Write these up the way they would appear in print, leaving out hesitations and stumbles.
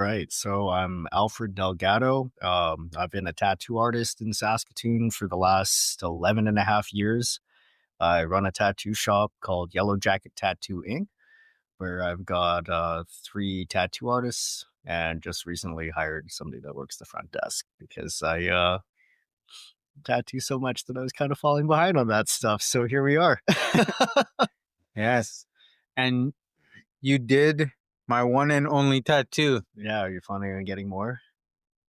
right. So I'm Alfred Delgado. I've been a tattoo artist in Saskatoon for the last 11 and a half years. I run a tattoo shop called Yellowjacket Tattoo Inc., where I've got three tattoo artists and just recently hired somebody that works the front desk because I tattoo so much that I was kind of falling behind on that stuff. So here we are. Yes. And you did my one and only tattoo. Yeah, are you planning on getting more?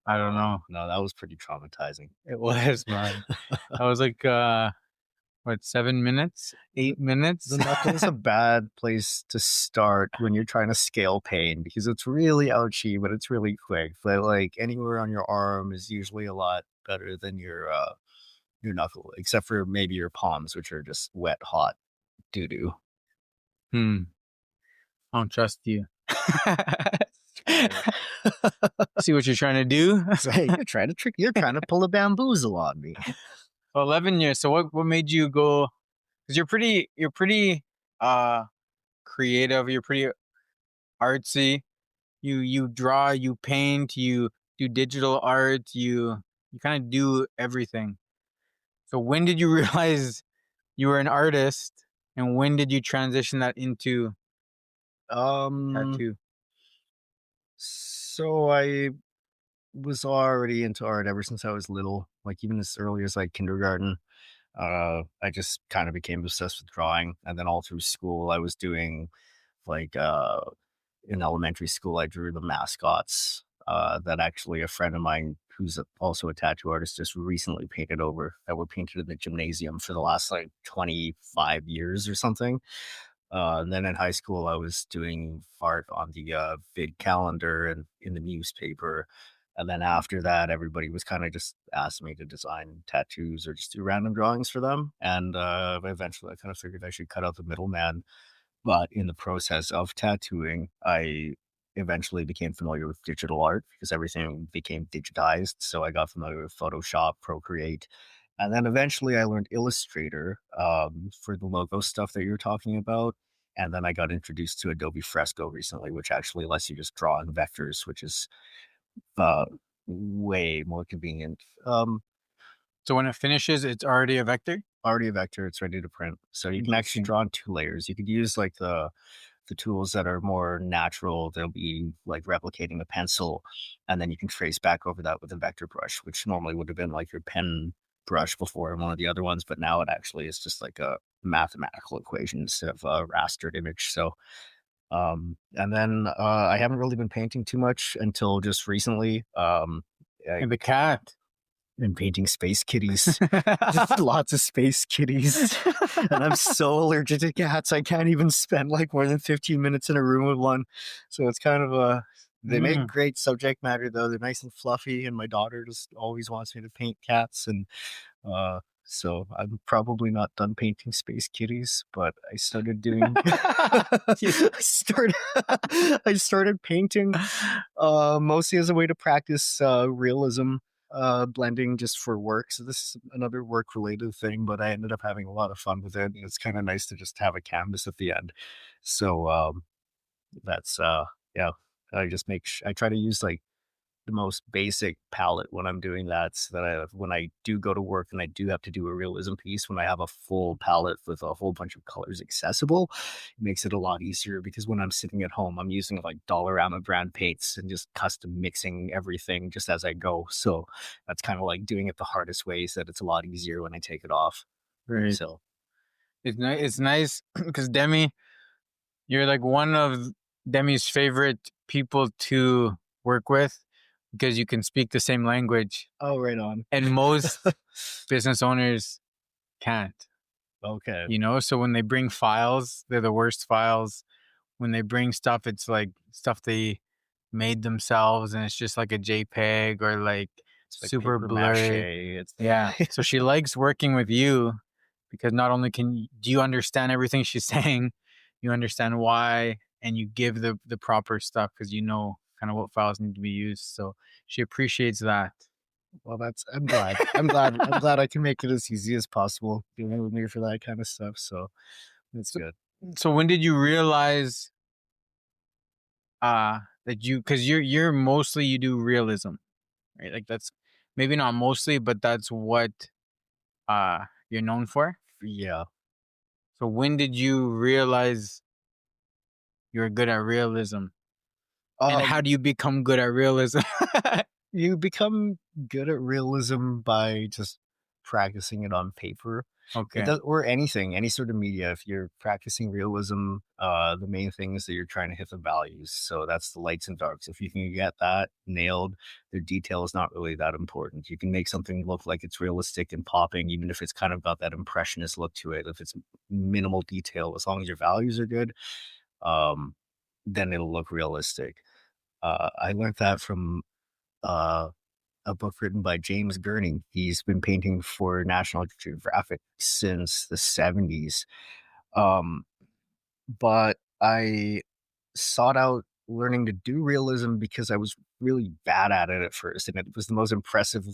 I don't know. No, that was pretty traumatizing. It was, man. I was like, 7 minutes? 8 minutes? The knuckle is a bad place to start when you're trying to scale pain because it's really ouchy, but it's really quick. But like anywhere on your arm is usually a lot better than your knuckle, except for maybe your palms, which are just wet, hot doo doo. I don't trust you. See what you're trying to do? Hey, you're trying to pull a bamboozle on me. 11 years. So what made you go? Because you're pretty creative. You're pretty artsy. You draw, you paint, you do digital art. You kind of do everything. So when did you realize you were an artist, and when did you transition that into tattoo? So I was already into art ever since I was little, like even as early as like kindergarten. I just kind of became obsessed with drawing, and then all through school, I was doing like in elementary school, I drew the mascots that actually a friend of mine who's also a tattoo artist just recently painted over that were painted in the gymnasium for the last like 25 years or something. And then in high school, I was doing art on the big calendar and in the newspaper. And then after that, everybody was kind of just asking me to design tattoos or just do random drawings for them. And eventually, I kind of figured I should cut out the middleman. But in the process of tattooing, I eventually became familiar with digital art because everything became digitized. So I got familiar with Photoshop, Procreate, and then eventually I learned Illustrator for the logo stuff that you're talking about. And then I got introduced to Adobe Fresco recently, which actually lets you just draw in vectors, which is uh, way more convenient. So when it finishes, it's already a vector? Already a vector, it's ready to print. So you can actually draw in two layers. You could use like the tools that are more natural. They'll be like replicating a pencil, and then you can trace back over that with a vector brush, which normally would have been like your pen brush before in one of the other ones, but now it actually is just like a mathematical equation instead of a rastered image. So and then I haven't really been painting too much until just recently. And the cat. And painting space kitties. Just lots of space kitties. And I'm so allergic to cats, I can't even spend like more than 15 minutes in a room with one. So it's kind of they make great subject matter though. They're nice and fluffy, and my daughter just always wants me to paint cats. And so I'm probably not done painting space kitties, but I started doing I started painting mostly as a way to practice realism blending just for work. So this is another work related thing, but I ended up having a lot of fun with it. And it's kind of nice to just have a canvas at the end. So that's yeah, I just I try to use like the most basic palette when I'm doing that, so that when I do go to work and I do have to do a realism piece, when I have a full palette with a whole bunch of colors accessible, it makes it a lot easier because when I'm sitting at home, I'm using like Dollarama brand paints and just custom mixing everything just as I go. So that's kind of like doing it the hardest way, so that it's a lot easier when I take it off. Right. So It's nice because Demi, you're like one of Demi's favorite people to work with because you can speak the same language. Oh, right on. And most business owners can't. Okay. You know, so when they bring files, they're the worst files. When they bring stuff, it's like stuff they made themselves, and it's just like a JPEG or like Like super blurry. Yeah. So she likes working with you because not only do you understand everything she's saying, you understand why, and you give the proper stuff because you know kind of what files need to be used. So she appreciates that. Well, I'm glad. I'm glad I can make it as easy as possible dealing with me for that kind of stuff. So that's good. So when did you realize that you, because you're mostly you do realism, right? Like that's maybe not mostly, but that's what you're known for. Yeah. So when did you realize you're good at realism? And how Um, do you become good at realism? you become good at realism by just practicing it on paper. It Okay. does, or anything, any sort of media. If you're practicing realism, the main thing is that you're trying to hit the values. So that's the lights and darks. If you can get that nailed, the detail is not really that important. You can make something look like it's realistic and popping, even if it's kind of got that impressionist look to it. If it's minimal detail, as long as your values are good, um, then it'll look realistic. I learned that from uh, a book written by James Gurney. He's been painting for National Geographic since the 70s. Um, but I sought out learning to do realism because I was really bad at it at first, and it was the most impressive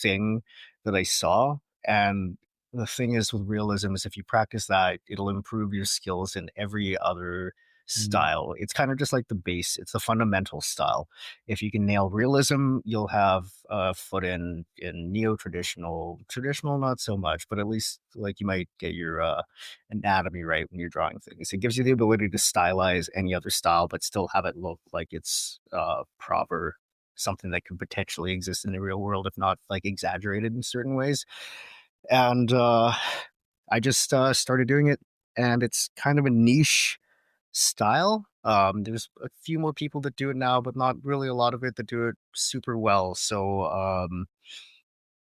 thing that I saw. And the thing is with realism is if you practice that, it'll improve your skills in every other Mm, style. It's kind of just like the base, it's the fundamental style. If you can nail realism, you'll have a foot in neo-traditional, traditional not so much, but at least like you might get your anatomy right when you're drawing things. It gives you the ability to stylize any other style, but still have it look like it's proper, something that could potentially exist in the real world, if not like exaggerated in certain ways. And I just started doing it, and it's kind of a niche style. There's a few more people that do it now, but not really a lot of it that do it super well. So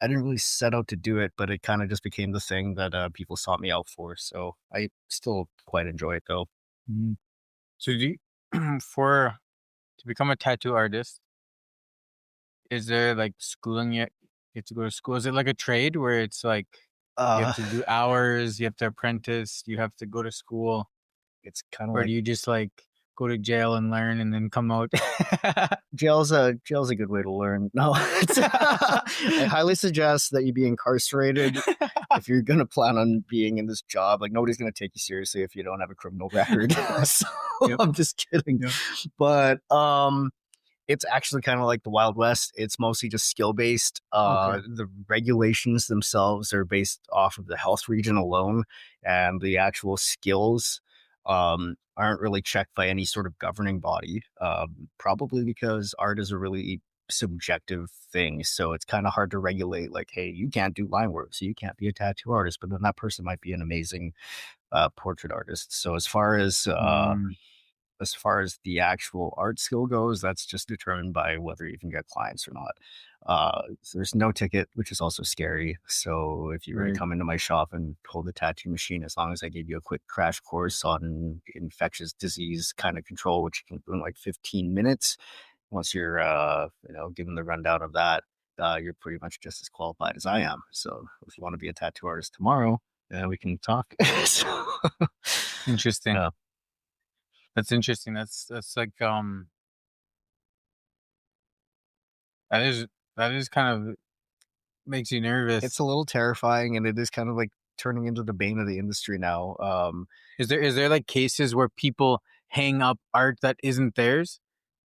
I didn't really set out to do it, but it kind of just became the thing that people sought me out for. So I still quite enjoy it though. mm. So do you, for to become a tattoo artist, is there like schooling yet? You have to go to school. Is it like a trade where it's like you have Uh, to do hours, you have to apprentice, you have to go to school, it's kind of or do like you just like go to jail and learn and then come out? jail's a good way to learn. No, I highly suggest that you be incarcerated if you're gonna plan on being in this job. Like nobody's gonna take you seriously if you don't have a criminal record. So Yep. I'm just kidding. Yep. But it's actually kind of like the Wild West. It's mostly just skill based. Okay. The regulations themselves are based off of the health region alone, and the actual skills aren't really checked by any sort of governing body. Probably because art is a really subjective thing, so it's kind of hard to regulate. Like, hey, you can't do line work, so you can't be a tattoo artist, but then that person might be an amazing portrait artist. So Mm, as far as the actual art skill goes, that's just determined by whether you can get clients or not. So there's no ticket, which is also scary. So if you were to right. come into my shop and hold the tattoo machine, as long as I gave you a quick crash course on infectious disease kind of control, which you can do in like 15 minutes, once you're given the rundown of that, you're pretty much just as qualified as I am. So if you want to be a tattoo artist tomorrow, we can talk. So, Interesting. yeah. That's interesting. That's like that is that is kind of makes you It's nervous. a little terrifying, and it is kind of like turning into the bane of the industry now. Is there like cases where people hang up art that isn't theirs,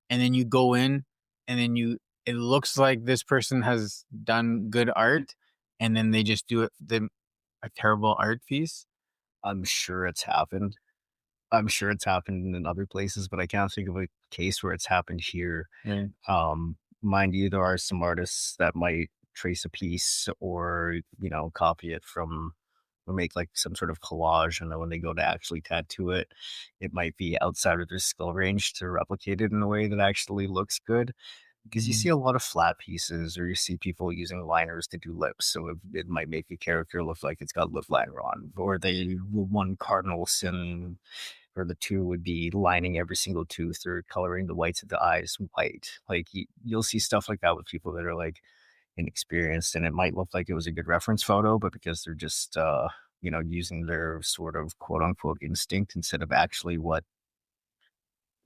and then you go in, and then it looks like this person has done good art, and then they just do it them a terrible art piece? I'm sure it's happened. I'm sure it's happened in other places, but I can't think of a case where it's happened here. Right. Mind you, there are some artists that might trace a piece or copy it from or make like some sort of collage, and then when they go to actually tattoo it, it might be outside of their skill range to replicate it in a way that actually looks good. Because you see Mhm. a lot of flat pieces, or you see people using liners to do lips, so it might make a character look like it's got lip liner on, or they one cardinal sin or the two would be lining every single tooth or coloring the whites of the eyes white. Like you'll see stuff like that with people that are like inexperienced, and it might look like it was a good reference photo, but because they're just using their sort of quote unquote instinct instead of actually what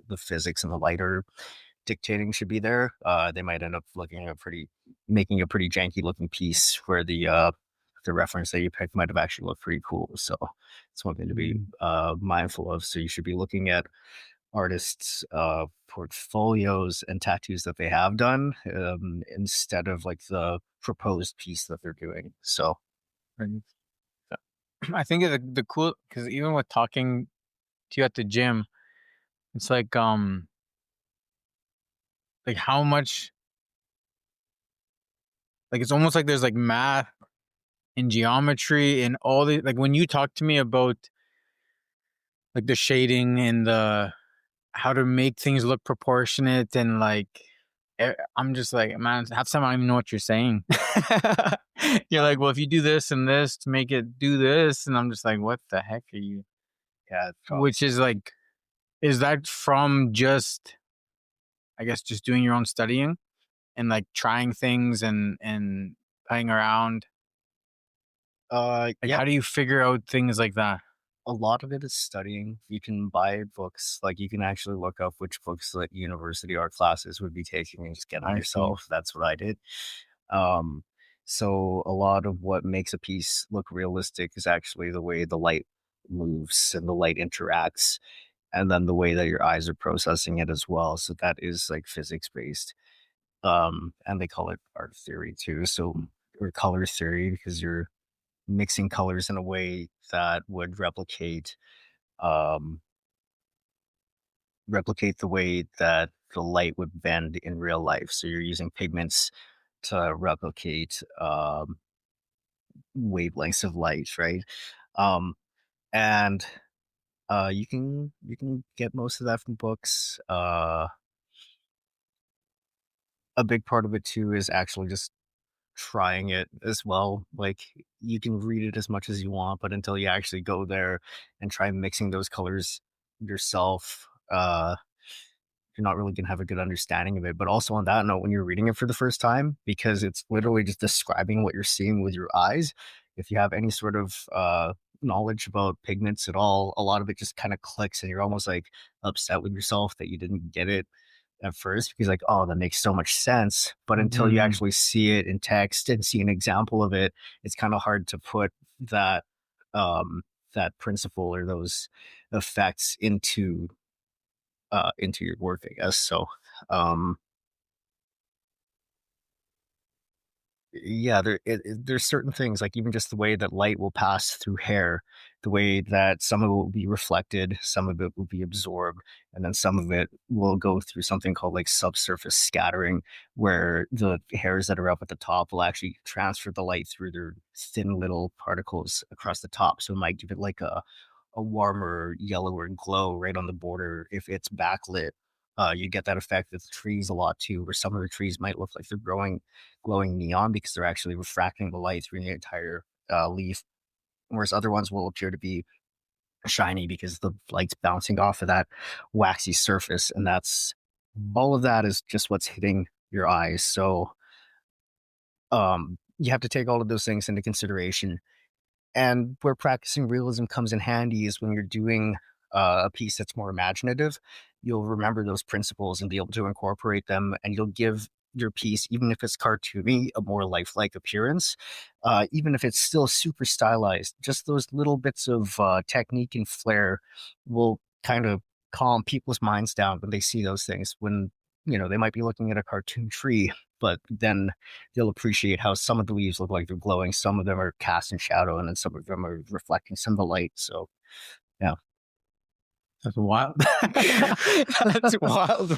the physics and the light are dictating should be there, they might end up making a pretty janky looking piece where the reference that you picked might have actually looked pretty cool. So it's one thing to be Mm. mindful of. So you should be looking at artists' portfolios and tattoos that they have done, instead of like the proposed piece that they're doing. So Right. I think the cool, because even with talking to you at the gym, it's like how much, like it's almost like there's like math and geometry and all the, like when you talk to me about like the shading and the how to make things look proportionate and like I'm just like, man, half the time I don't even know what you're saying. You're like, well, if you do this and this to make it do this, and I'm just like, what the heck are you? yeah, it's Which is like, is that from just, I guess, just doing your own studying and like trying things and playing around? Like, yeah, how do you figure out things like that? a lot of it is studying. You can buy books, like you can actually look up which books that university art classes would be taking and just get them I see. yourself. That's what I did. Um, so a lot of what makes a piece look realistic is actually the way the light moves and the light interacts, and then the way that your eyes are processing it as well. So that is like physics based. And they call it art theory too. So or color theory because you're mixing colors in a way that would um replicate the way that the light would bend in real life. So you're using pigments to replicate wavelengths of light, right? Um, and you can get most of that from books. A big part of it too is actually just trying it as well. Like you can read it as much as you want, but until you actually go there and try mixing those colors yourself, you're not really gonna have a good understanding of it. But also on that note, when you're reading it for the first time, because it's literally just describing what you're seeing with your eyes, if you have any sort of knowledge about pigments at all, a lot of it just kind of clicks and you're almost like upset with yourself that you didn't get it at first because like, oh, that makes so much sense. But until you Mhm. actually see it in text and see an example of it, it's kind of hard to put that um that principle or those effects into your work, I guess. So, um, yeah, there's certain things like even just the way that light will pass through hair, the way that some of it will be reflected, some of it will be absorbed, and then some of it will go through something called like subsurface scattering, where the hairs that are up at the top will actually transfer the light through their thin little particles across the top. So it might give it like a warmer, yellower glow right on the border if it's backlit. You get that effect with trees a lot too, where some of the trees might look like they're growing glowing neon because they're actually refracting the light through the entire leaf, whereas other ones will appear to be shiny because the light's bouncing off of that waxy surface, and that's all of that is just what's hitting your eyes. So you have to take all of those things into consideration. And where practicing realism comes in handy is when you're doing a piece that's more imaginative, you'll remember those principles and be able to incorporate them, and you'll give your piece, even if it's cartoony, a more lifelike appearance. Even if it's still super stylized, just those little bits of technique and flair will kind of calm people's minds down when they see those things. When they might be looking at a cartoon tree, but then you'll appreciate how some of the leaves look like they're glowing, some of them are cast in shadow, and then some of them are reflecting some of the light. So yeah. That's wild. That's wild.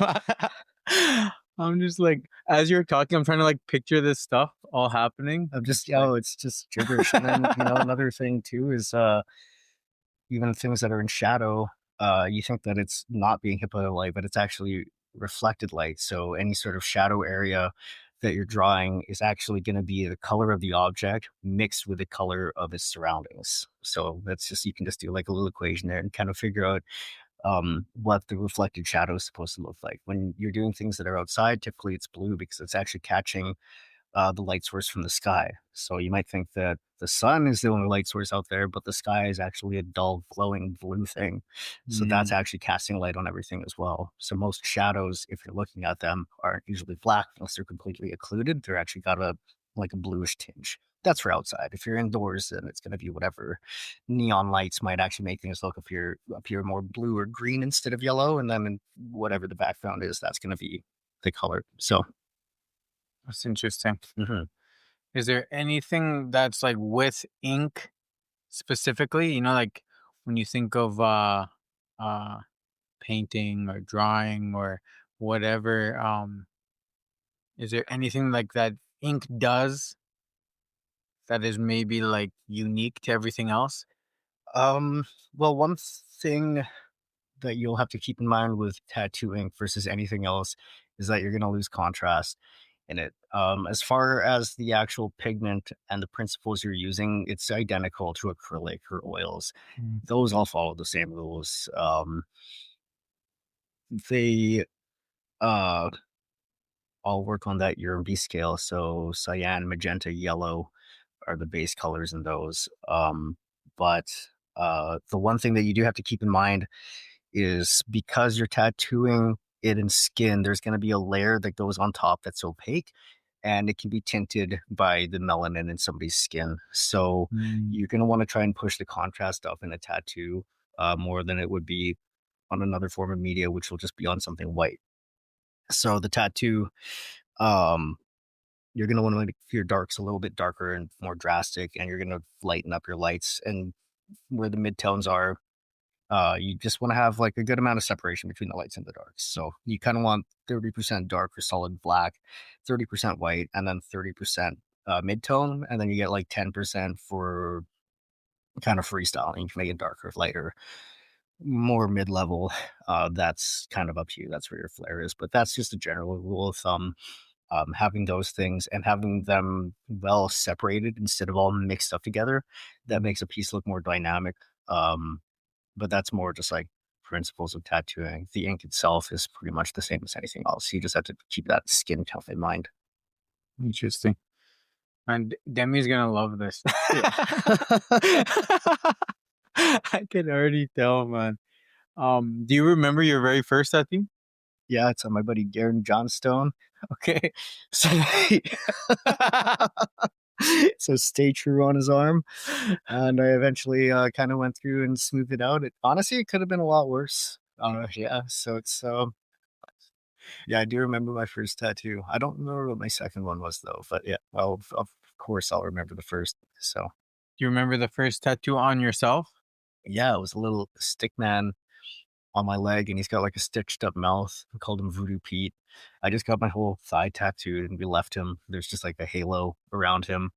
I'm just like, as you're talking, I'm trying to like picture this stuff all happening. I'm It's just like, it's just gibberish. And then, another thing too is even things that are in shadow, you think that it's not being hit by the light, but it's actually reflected light. So any sort of shadow area that you're drawing is actually going to be the color of the object mixed with the color of its surroundings. So that's just you can just do like a little equation there and kind of figure out what the reflected shadow is supposed to look like. When you're doing things that are outside, typically it's blue because it's actually catching the light source from the sky. So you might think that the sun is the only light source out there, but the sky is actually a dull, glowing blue thing. So that's mm, actually casting light on everything as well. So most shadows, if you're looking at them, aren't usually black unless they're completely occluded. They're actually got a like a bluish tinge. that's for outside. If you're indoors, then it's going to be whatever neon lights might actually make things look appear more blue or green instead of yellow, and then whatever the background is, that's going to be the color. So, That's interesting. mhm. Is there anything that's like with ink specifically? You know, like when you think of uh painting or drawing or whatever, is there anything like that ink does that is maybe like unique to everything else? Um, well, one thing that you'll have to keep in mind with tattoo ink versus anything else is that you're going to lose contrast in it. As far as the actual pigment and the principles you're using, it's identical to acrylic or oils. Mm. Those all follow the same rules. They uh, all work on that UMB scale. So cyan, magenta, yellow are the base colors in those. But the one thing that you do have to keep in mind is because you're tattooing it in skin, there's going to be a layer that goes on top that's opaque and it can be tinted by the melanin in somebody's skin. So Mm. you're going to want to try and push the contrast up in a tattoo more than it would be on another form of media, which will just be on something white. So the tattoo, um, you're going to want to make your darks a little bit darker and more drastic, and you're going to lighten up your lights. And where the midtones are, you just want to have like a good amount of separation between the lights and the darks. So you kind of want 30% dark or solid black, 30% white, and then 30% midtone. And then you get like 10% for kind of freestyle. You can make it darker, lighter, more mid level. That's kind of up to you. That's where your flair is. But that's just a general rule of thumb. Having those things and having them well separated instead of all mixed up together, that makes a piece look more dynamic. Um, but that's more just like principles of tattooing. The ink itself is pretty much the same as anything else. You just have to keep that skin tone in mind. Interesting. And Demi's gonna love this. Yeah. I can already tell, man. Do you remember your very first tattoo? Yeah, it's on my buddy Darren Johnstone. Okay. So, so stay true on his arm. And I eventually kind of went through and smoothed it out. Honestly, it could have been a lot worse. Yeah, so it's yeah, I do remember my first tattoo. I don't remember what my second one was though, but yeah, well, of course I'll remember the first. So Do you remember the first tattoo on yourself? yeah, it was a little stick man on my leg, and he's got like a stitched up mouth. We called him Voodoo Pete. I just got my whole thigh tattooed, and we left him. There's just like a halo around him.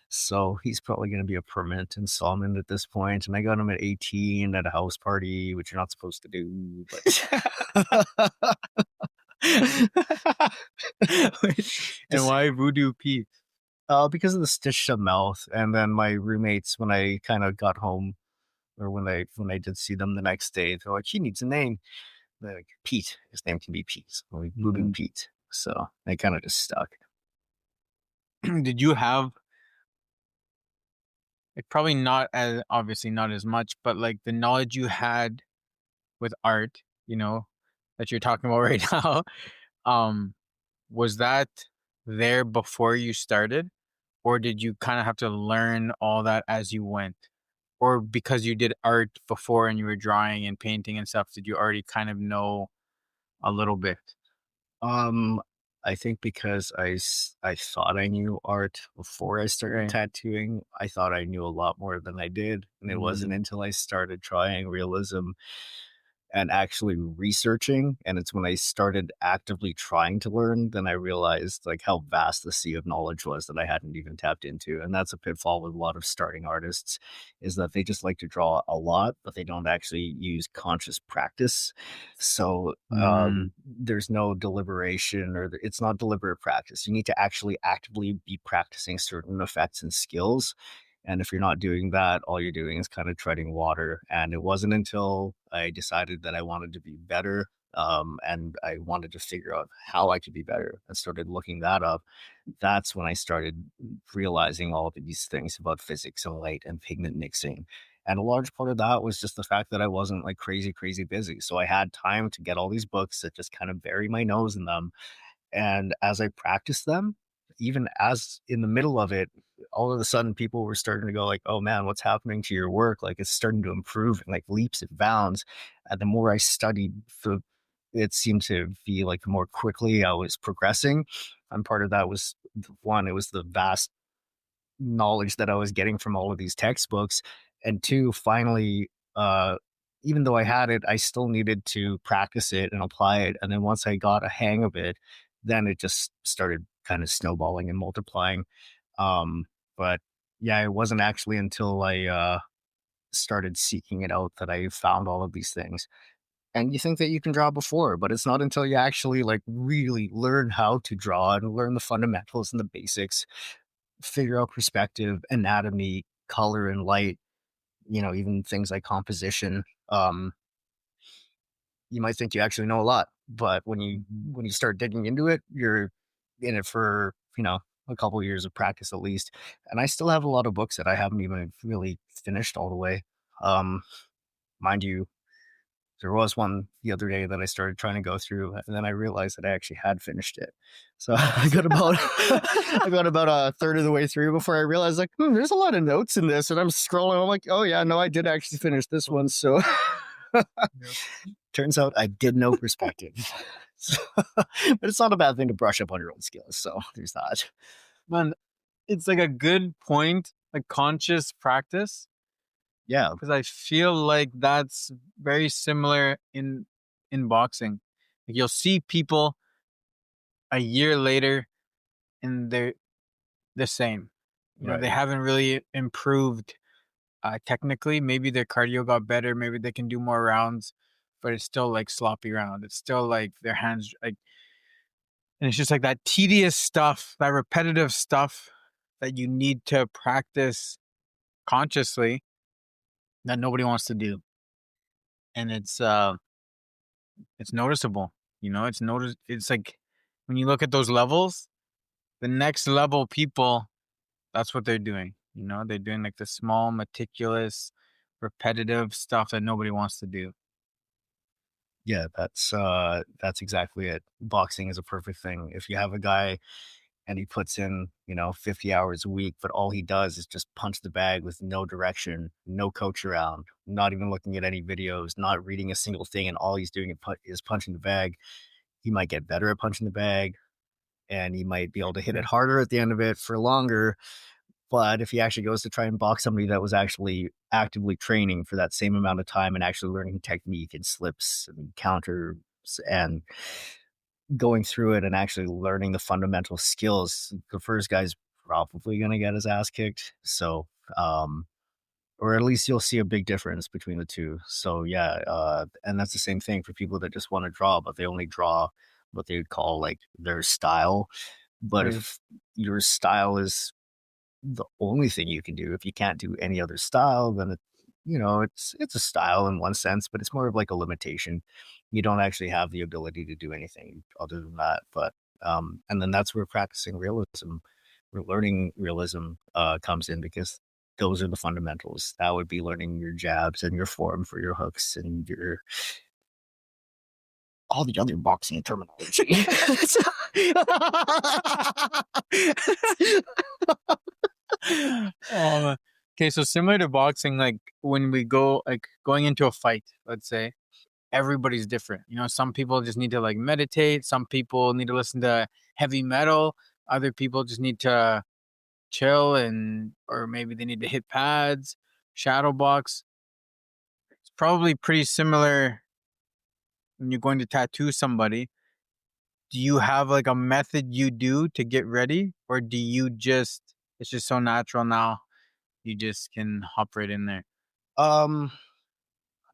So he's probably going to be a permanent installment at this point. And I got him at 18 at a house party, which you're not supposed to do. But And just why Voodoo Pete? because of the stitched up mouth. And then my roommates, when I kind of got home, or when I did see them the next day, they're like, "He needs a name." They're like, Pete. His name can be Pete. So we Voodoo Mhm. Pete. So they kind of just stuck. Did you have like probably not as obviously not as much, but like the knowledge you had with art, you know, that you're talking about right now, um, was that there before you started? Or did you kind of have to learn all that as you went? Or because you did art before and you were drawing and painting and stuff, did you already kind of know a little bit? Um, I think because I thought I knew art before I started Right. tattooing, I thought I knew a lot more than I did, and it wasn't Mm, until I started trying realism and actually researching, and it's when I started actively trying to learn, then I realized, like, how vast the sea of knowledge was that I hadn't even tapped into, and that's a pitfall with a lot of starting artists, is that they just like to draw a lot, but they don't actually use conscious practice. So, mm, there's no deliberation or it's not deliberate practice. You need to actually actively be practicing certain effects and skills, and if you're not doing that, all you're doing is kind of treading water. And it wasn't until I decided that I wanted to be better, and I wanted to figure out how I could be better and started looking that up. That's when I started realizing all of these things about physics and light and pigment mixing. And a large part of that was just the fact that I wasn't like crazy, crazy busy. So I had time to get all these books that just kind of bury my nose in them. And as I practiced them, even as in the middle of it, all of a sudden people were starting to go like, "Oh man, what's happening to your work? Like it's starting to improve in like leaps and bounds." And the more I studied, the it seemed to be like the more quickly I was progressing. And part of that was one, it was the vast knowledge that I was getting from all of these textbooks. And two, finally, even though I had it, I still needed to practice it and apply it. And then once I got a hang of it, then it just started kind of snowballing and multiplying. Um, but yeah, it wasn't actually until I started seeking it out that I found all of these things. And you think that you can draw before, but it's not until you actually like really learn how to draw and learn the fundamentals and the basics, figure out perspective, anatomy, color and light, even things like composition. You might think you actually know a lot, but when you start digging into it, you're in it for, a couple of years of practice at least. And I still have a lot of books that I haven't even really finished all the way. Um, Mind you, there was one the other day that I started trying to go through, and then I realized that I actually had finished it. So I got about I got about a third of the way through before I realized, like, there's a lot of notes in this, and I'm scrolling. I'm like, oh yeah, no, I did actually finish this one. So Yep. turns out I did know perspective. So, but it's not a bad thing to brush up on your own skills. So there's that. Man, it's like a good point, like conscious practice, Yeah, because I feel like that's very similar in boxing. Like you'll see people a year later and they're the same. They right. haven't really improved technically. Maybe their cardio got better, maybe they can do more rounds, but it's still like sloppy round. It's still like their hands like, and it's just like that tedious stuff, that repetitive stuff that you need to practice consciously that nobody wants to do. And it's noticeable. It's like when you look at those levels, the next level people, that's what they're doing. They're doing like the small, meticulous, repetitive stuff that nobody wants to do. Yeah, that's exactly it. Boxing is a perfect thing. If you have a guy and he puts in, 50 hours a week, but all he does is just punch the bag with no direction, no coach around, not even looking at any videos, not reading a single thing, and all he's doing is punching the bag. He might get better at punching the bag, and he might be able to hit it Yeah. harder at the end of it for longer. But if he actually goes to try and box somebody that was actually actively training for that same amount of time and actually learning technique and slips and counters and going through it and actually learning the fundamental skills, the first guy's probably going to get his ass kicked. So, or at least you'll see a big difference between the two. So, yeah. And that's the same thing for people that just want to draw, but they only draw what they would call like their style. But Right. if your style is the only thing you can do, if you can't do any other style, then it's a style in one sense, but it's more of like a limitation. You don't actually have the ability to do anything other than that. But and then that's where practicing realism, where learning realism comes in, because those are the fundamentals. That would be learning your jabs and your form for your hooks and your all the other boxing terminology. um, okay, so similar to boxing, like when we go like going into a fight, let's say, everybody's different. Some people just need to like meditate, some people need to listen to heavy metal, other people just need to chill and or maybe they need to hit pads, shadow box. It's probably pretty similar when you're going to tattoo somebody. Do you have like a method you do to get ready, or do you just it's just so natural now you just can hop right in there? um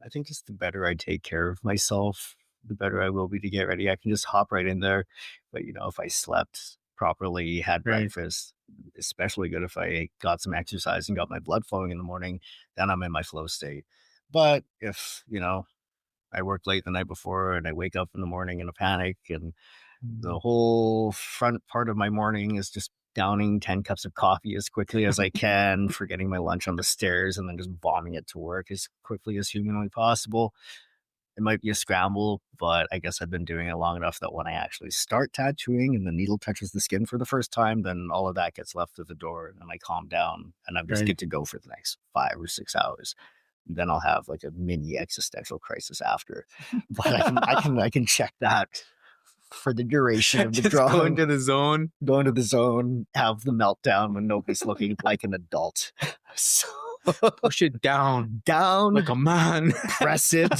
I think just the better I take care of myself, the better I will be to get ready. I can just hop right in there. But, if I slept properly, had Right. breakfast, especially good if I got some exercise and got my blood flowing in the morning, then I'm in my flow state. But if, I worked late the night before and I wake up in the morning in a panic and the Mm. whole front part of my morning is just downing 10 cups of coffee as quickly as I can, forgetting my lunch on the stairs, and then just bombing it to work as quickly as humanly possible. it might be a scramble, but I guess I've been doing it long enough that when I actually start tattooing and the needle touches the skin for the first time, then all of that gets left at the door and I calm down and I'm just Right. good to go for the next 5 or 6 hours. Then I'll have like a mini existential crisis after. But I can check that for the duration of the Just go drawing. into the zone. Go into the zone, have the meltdown when nobody's looking like an adult. So Push it down down, like a man. press it.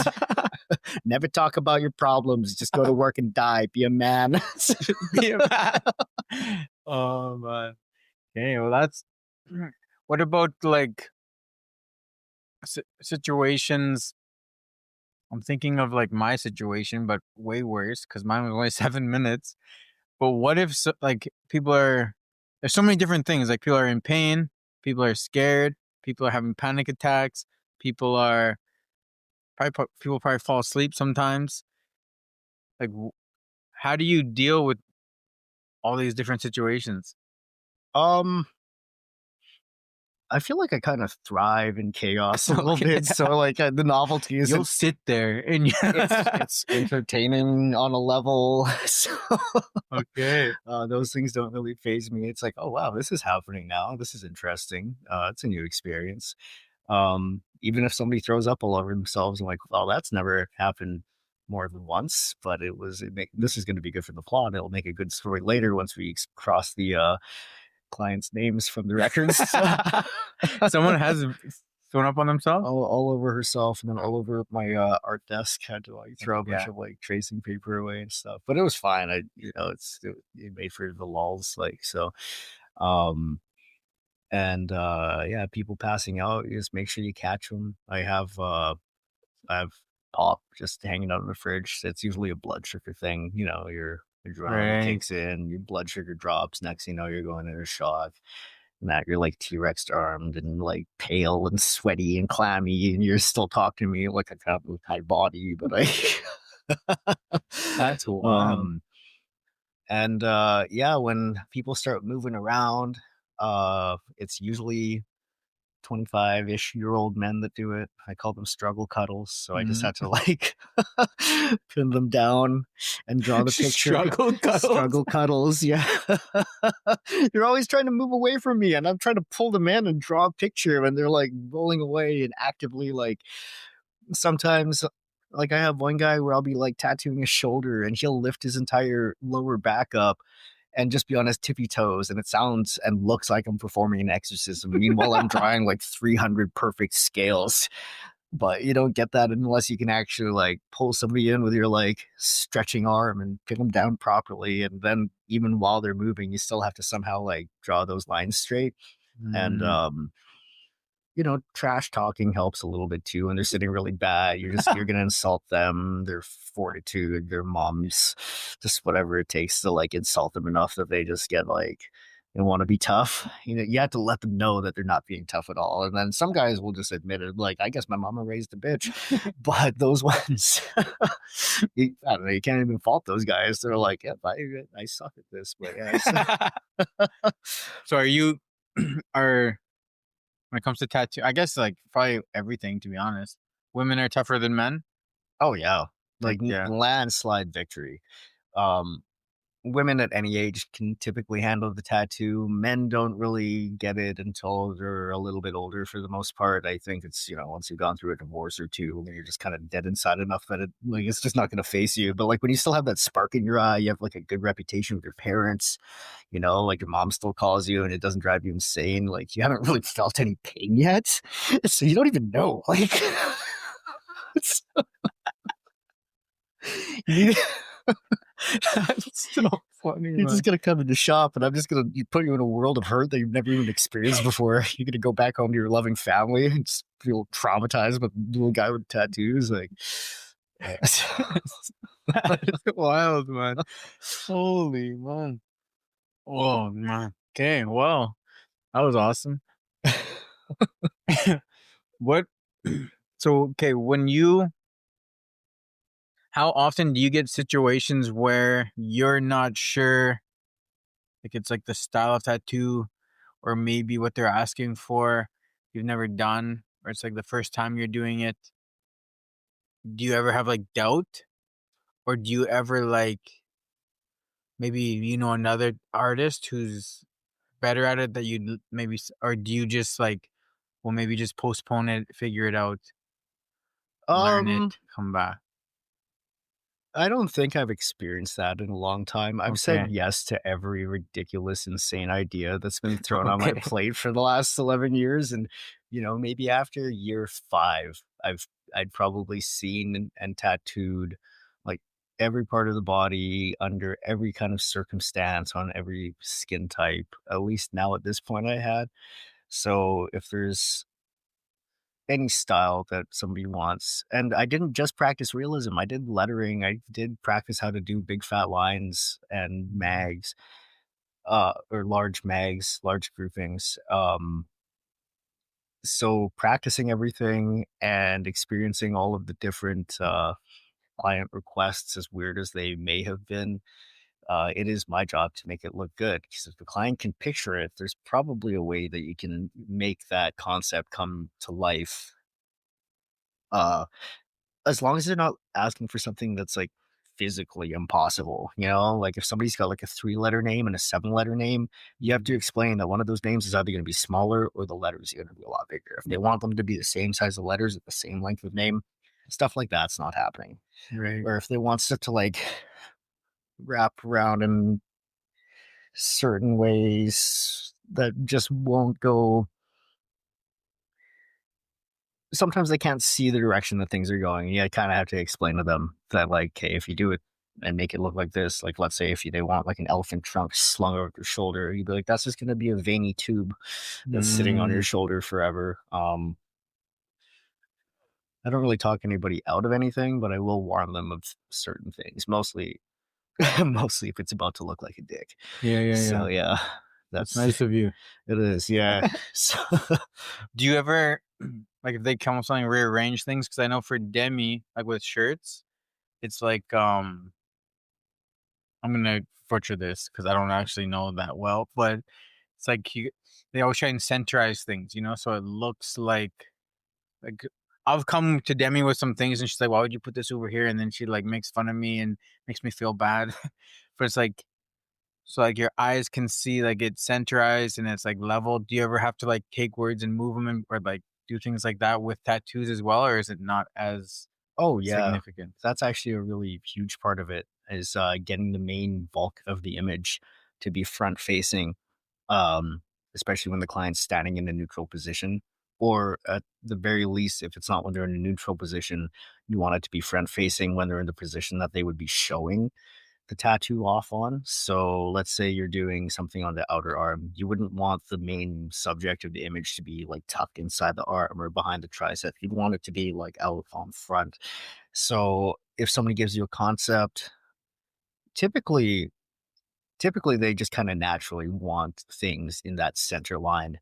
Never talk about your problems. Just go to work and die. Be a man. Be a man. Oh man. Okay, well that's. What about like situations? I'm thinking of like my situation, but way worse because mine was only 7 minutes. But what if like people are? There's so many different things. Like people are in pain, people are scared, people are having panic attacks, people are people probably fall asleep sometimes. Like, how do you deal with all these different situations? um, I feel like I kind of thrive in chaos a little Okay. bit. So like the novelty is You'll sit there and it's entertaining on a level. So okay, those things don't really phase me. It's like, oh wow, this is happening now. This is interesting. It's a new experience. Even if somebody throws up all over themselves, I'm like, well, that's never happened more than once, but this is going to be good for the plot. It'll make a good story later once we cross the clients' names from the records. someone has thrown up on themselves. All over herself and then all over my art desk. Had to like throw a bunch Yeah, of like tracing paper away and stuff, but it was fine. It made for the lulls, like so. Um, and yeah, people passing out, you just make sure you catch them. I have pop just hanging out in the fridge. It's usually a blood sugar thing. Your adrenaline right. kicks in, your blood sugar drops. Next thing you know, you're going into shock. And that you're like T-Rex armed and like pale and sweaty and clammy, and you're still talking to me like I got with my body, but That's wild. um and yeah, when people start moving around, it's usually 25-ish-year-old men that do it. I call them struggle cuddles. So I just Mhm. had to like pin them down and draw the picture. Struggle cuddles. Struggle cuddles, yeah. They're always trying to move away from me, and I'm trying to pull them in and draw a picture, and they're like rolling away and actively like sometimes like I have one guy where I'll be like tattooing his shoulder and he'll lift his entire lower back up and just be on his tippy toes, and it sounds and looks like I'm performing an exorcism. Meanwhile, I'm drawing like 300 perfect scales, but you don't get that unless you can actually like pull somebody in with your like stretching arm and pin them down properly. And then even while they're moving, you still have to somehow like draw those lines straight. And Mm. trash talking helps a little bit too. When they're sitting really bad, you're gonna insult them, their fortitude, their moms, just whatever it takes to like insult them enough that they just get like they want to be tough. You have to let them know that they're not being tough at all. And then some guys will just admit it, like, I guess my mama raised a bitch. But those ones, I don't know, you can't even fault those guys. They're like, yeah, I suck at this, but yeah. So are you are when it comes to tattoo? I guess like probably everything. To be honest, women are tougher than men. Oh yeah, Like like yeah, landslide victory. Um, Women at any age can typically handle the tattoo. Men don't really get it until they're a little bit older for the most part. I think it's, once you've gone through a divorce or two, and you're just kind of dead inside enough that it's just not going to face you. But like when you still have that spark in your eye, you have like a good reputation with your parents, like your mom still calls you and it doesn't drive you insane. Like you haven't really felt any pain yet. So you don't even know. Like, you, that's so funny, You're man. just gonna come into shop, and I'm just gonna put you in a world of hurt that you've never even experienced before. You're gonna go back home to your loving family and just feel traumatized with a little guy with tattoos. Like, That's wild, man. Holy man. Oh man. Okay, well, that was awesome. What? So okay, how often do you get situations where you're not sure, like it's like the style of tattoo, or maybe what they're asking for, you've never done, or it's like the first time you're doing it? do you ever have like doubt, or do you ever like maybe another artist who's better at it that you maybe or do you just like, well, maybe just postpone it, figure it out, learn Um, it, come back. I don't think I've experienced that in a long time. I've said Okay. yes to every ridiculous, insane idea that's been thrown on my Okay. plate for the last 11 years. And, maybe after year 5, I'd probably seen and tattooed like every part of the body under every kind of circumstance on every skin type, at least now at this point I had. So if there's any style that somebody wants. And I didn't just practice realism. I did lettering. I did practice how to do big fat lines and mags, or large mags, large groupings. So practicing everything and experiencing all of the different client requests, as weird as they may have been, it is my job to make it look good. Because if the client can picture it, there's probably a way that you can make that concept come to life. Uh, As long as they're not asking for something that's, like, physically impossible, Like, if somebody's got, like, a three-letter name and a seven-letter name, you have to explain that one of those names is either gonna be smaller or the letters are gonna be a lot bigger. If they want them to be the same size of letters at the same length of name, stuff like that's not happening. Right. Or if they want stuff to, like, wrap around in certain ways that just won't go. Sometimes they can't see the direction that things are going. You kinda have to explain to them that, like, "Hey, if you do it and make it look like this," like, let's say if they want, like, an elephant trunk slung over their shoulder, you'd be like, "That's just gonna be a veiny tube that's sitting on your Mm, shoulder forever." I don't really talk anybody out of anything, but I will warn them of certain things, mostly mostly if it's about to look like a dick. yeah, yeah, So, yeah. yeah, That's that's nice of you. it is, yeah. So Do you ever like if they come with something rearrange things? Because I know for Demi, like with shirts, it's like I'm gonna butcher this because I don't actually know that well, but it's like they always try and centerize things, so it looks like I've come to Demi with some things and she's like, "Why would you put this over here?" And then she like makes fun of me and makes me feel bad. But it's like so like your eyes can see like it's centerized and it's like level. Do you ever have to like take words and move them or like do things like that with tattoos as well, or is it not as Oh, yeah. significant? That's actually a really huge part of it is, getting the main bulk of the image to be front facing, um, especially when the client's standing in a neutral position, or at the very least, if it's not when they're in a neutral position, you want it to be front facing when they're in the position that they would be showing the tattoo off on. So let's say you're doing something on the outer arm. You wouldn't want the main subject of the image to be like tucked inside the arm or behind the tricep. You'd want it to be like out on front. So if somebody gives you a concept, typically typically they just kind of naturally want things in that center line,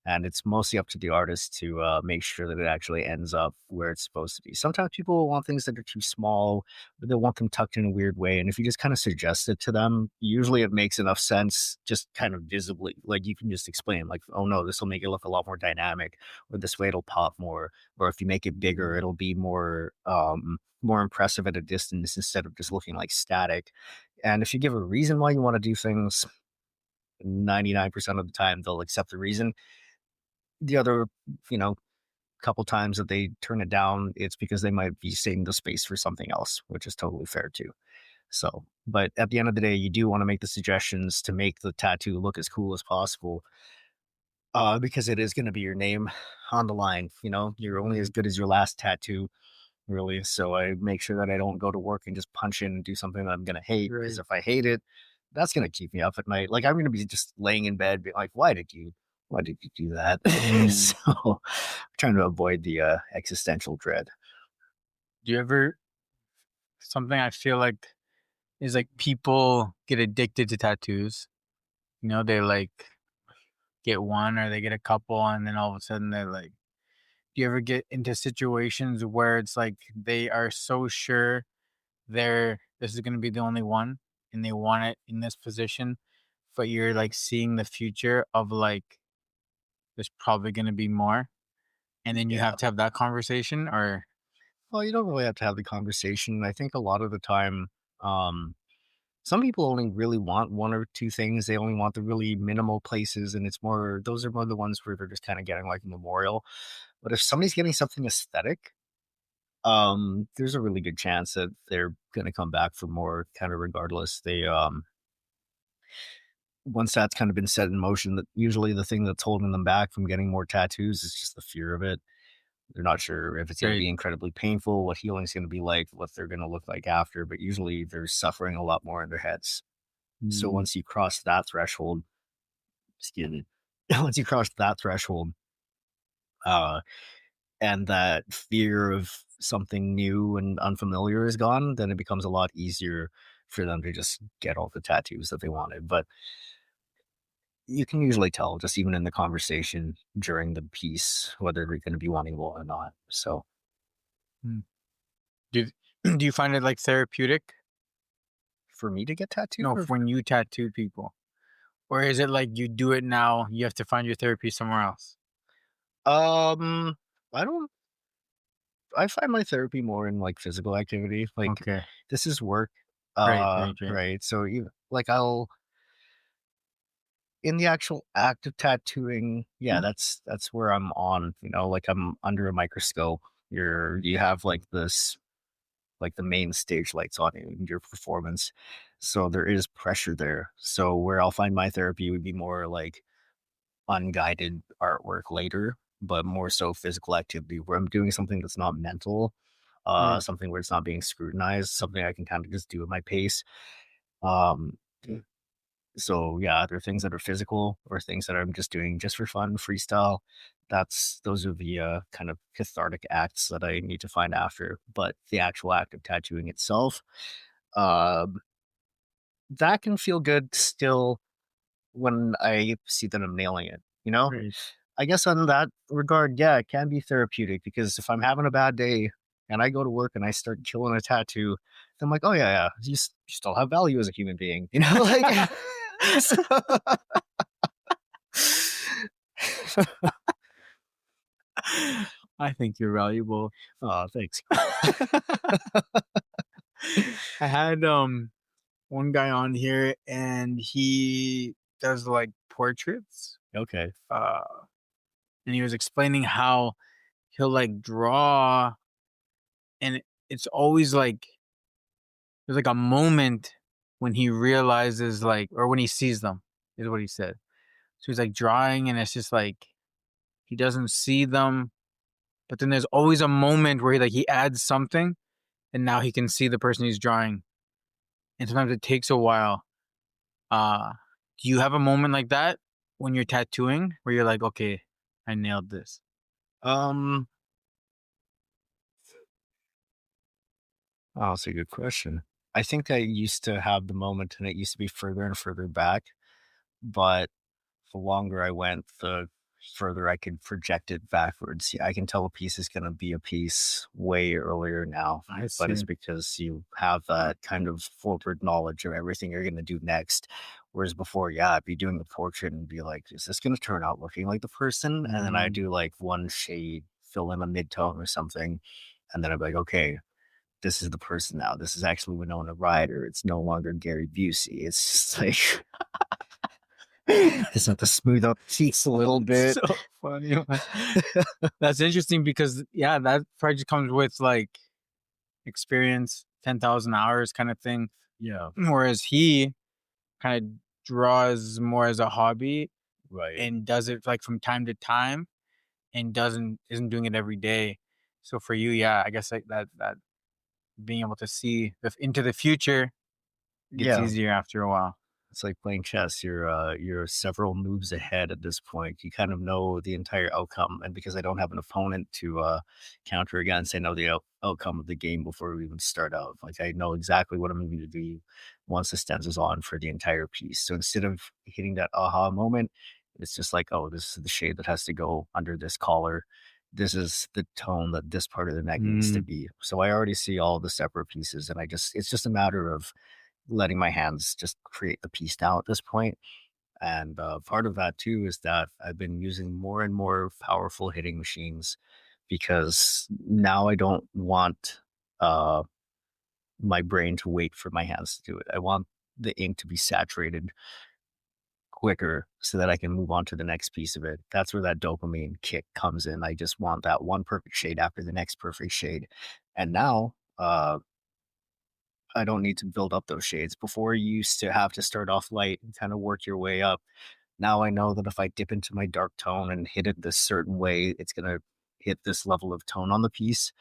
and it's mostly up to the artist to make sure that it actually ends up where it's supposed to be. Sometimes people want things that are too small, but they want them tucked in a weird way. And if you just kind of suggest it to them, usually it makes enough sense, just kind of visibly. Like you can just explain, like, "Oh no, this will make it look a lot more dynamic, or this way it'll pop more, or if you make it bigger, it'll be more impressive at a distance instead of just looking like static." And if you give a reason why you want to do things, 99% of the time they'll accept the reason. The other, you know, couple times that they turn it down, it's because they might be saving the space for something else, which is totally fair too. So, but at the end of the day, you do want to make the suggestions to make the tattoo look as cool as possible, because it is going to be your name on the line. You're only as good as your last tattoo, really. So I make sure that I don't go to work and just punch in and do something that I'm going to hate, because Right. if I hate it, that's going to keep me up at night. Like I'm going to be just laying in bed, being like, why did you do that? Mm. So I'm trying to avoid the existential dread. Do you ever something I feel like is like people get addicted to tattoos. They like get one or they get a couple and then all of a sudden they're like, do you ever get into situations where it's like they are so sure this is gonna be the only one and they want it in this position, but you're like seeing the future of like there's probably gonna be more and then you have Yeah. to have that conversation or Well, you don't really have to have the conversation. I think a lot of the time, um, some people only really want one or two things. They only want the really minimal places, and it's more those are more the ones where they're just kind of getting like a memorial. But if somebody's getting something aesthetic, there's a really good chance that they're gonna come back for more kind of regardless. They once that's kind of been set in motion, that usually the thing that's holding them back from getting more tattoos is just the fear of it. They're not sure if it's going to Right. be incredibly painful, what healing's going to be like, what they're going to look like after, but usually they're suffering a lot more in their heads. So Mm, once you cross that threshold, excuse me, once you cross that threshold, uh, and that fear of something new and unfamiliar is gone, then it becomes a lot easier for them to just get all the tattoos that they wanted. But you can usually tell just even in the conversation during the piece whether they're going to be wanting one or not. So mm. Do do you find it like therapeutic? for me to get tattooed, No, or when you tattoo people, or is it like you do it now? You have to find your therapy somewhere else. I don't. I find my therapy more in like physical activity. Like Okay. this is work, Right. Right. Right. right? So even like I'll in the actual act of tattooing, yeah, that's where I'm on. You know, like I'm under a microscope. You have like this like the main stage lights on you in your performance. So there is pressure there. So where I'll find my therapy would be more like unguided artwork later, but more so physical activity where I'm doing something that's not mental, Right. something where it's not being scrutinized, something I can kind of just do at my pace. Um, so yeah, there are things that are physical or things that I'm just doing just for fun, freestyle. Those are the kind of cathartic acts that I need to find after. But the actual act of tattooing itself, um, that can feel good still when I see that I'm nailing it. You know, Right. I guess on that regard, yeah, it can be therapeutic because if I'm having a bad day and I go to work and I start killing a tattoo, then I'm like, oh yeah, yeah, you still have value as a human being, you know, like. So- I think you're valuable. oh, thanks. I had one guy on here and he does like portraits. Okay. Uh and he was explaining how he'll like draw and it's always like there's like a moment when he realizes like or when he sees them is what he said. So he's like drawing and it's just like he doesn't see them, but then there's always a moment where he adds something and now he can see the person he's drawing. And sometimes it takes a while. Uh do you have a moment like that when you're tattooing where you're like, okay, I nailed this? Um, oh, that's a good question. I think I used to have the moment and it used to be further and further back, but the longer I went, the further I could project it backwards. Yeah, I can tell a piece is going to be a piece way earlier now, I but it's see. because you have that kind of forward knowledge of everything you're going to do next. Whereas before, yeah, I'd be doing the portrait and be like, is this going to turn out looking like the person? And then I Mm, do like one shade, fill in a mid tone or something. And then I'd be like, okay, this is the person now. This is actually Winona Ryder. It's no longer Gary Busey. It's just like it's not to smooth out the cheeks a little bit. so funny, man. That's interesting because yeah, that project comes with like experience, 10,000 hours kind of thing. Yeah, Whereas he kind of draws more as a hobby right. and does it like from time to time and doesn't isn't doing it every day. So for you, yeah, I guess like that being able to see into the future gets Yeah, easier after a while. it's like playing chess. You're several moves ahead at this point. You kind of know the entire outcome, and because I don't have an opponent to counter against, I know the outcome of the game before we even start out. Like I know exactly what I'm going to do once the stanza's on for the entire piece. So instead of hitting that aha moment, it's just like, oh, this is the shade that has to go under this collar. This is the tone that this part of the neck needs to Mm, be. So I already see all the separate pieces, and it's just a matter of letting my hands just create the piece now at this point. And part of that too is that I've been using more and more powerful hitting machines because now I don't want uh my brain to wait for my hands to do it. I want the ink to be saturated quicker so that I can move on to the next piece of it. That's where that dopamine kick comes in. I just want that one perfect shade after the next perfect shade. And now I don't need to build up those shades. Before you used to have to start off light and kind of work your way up. Now I know that if I dip into my dark tone and hit it this certain way, it's gonna hit this level of tone on the piece.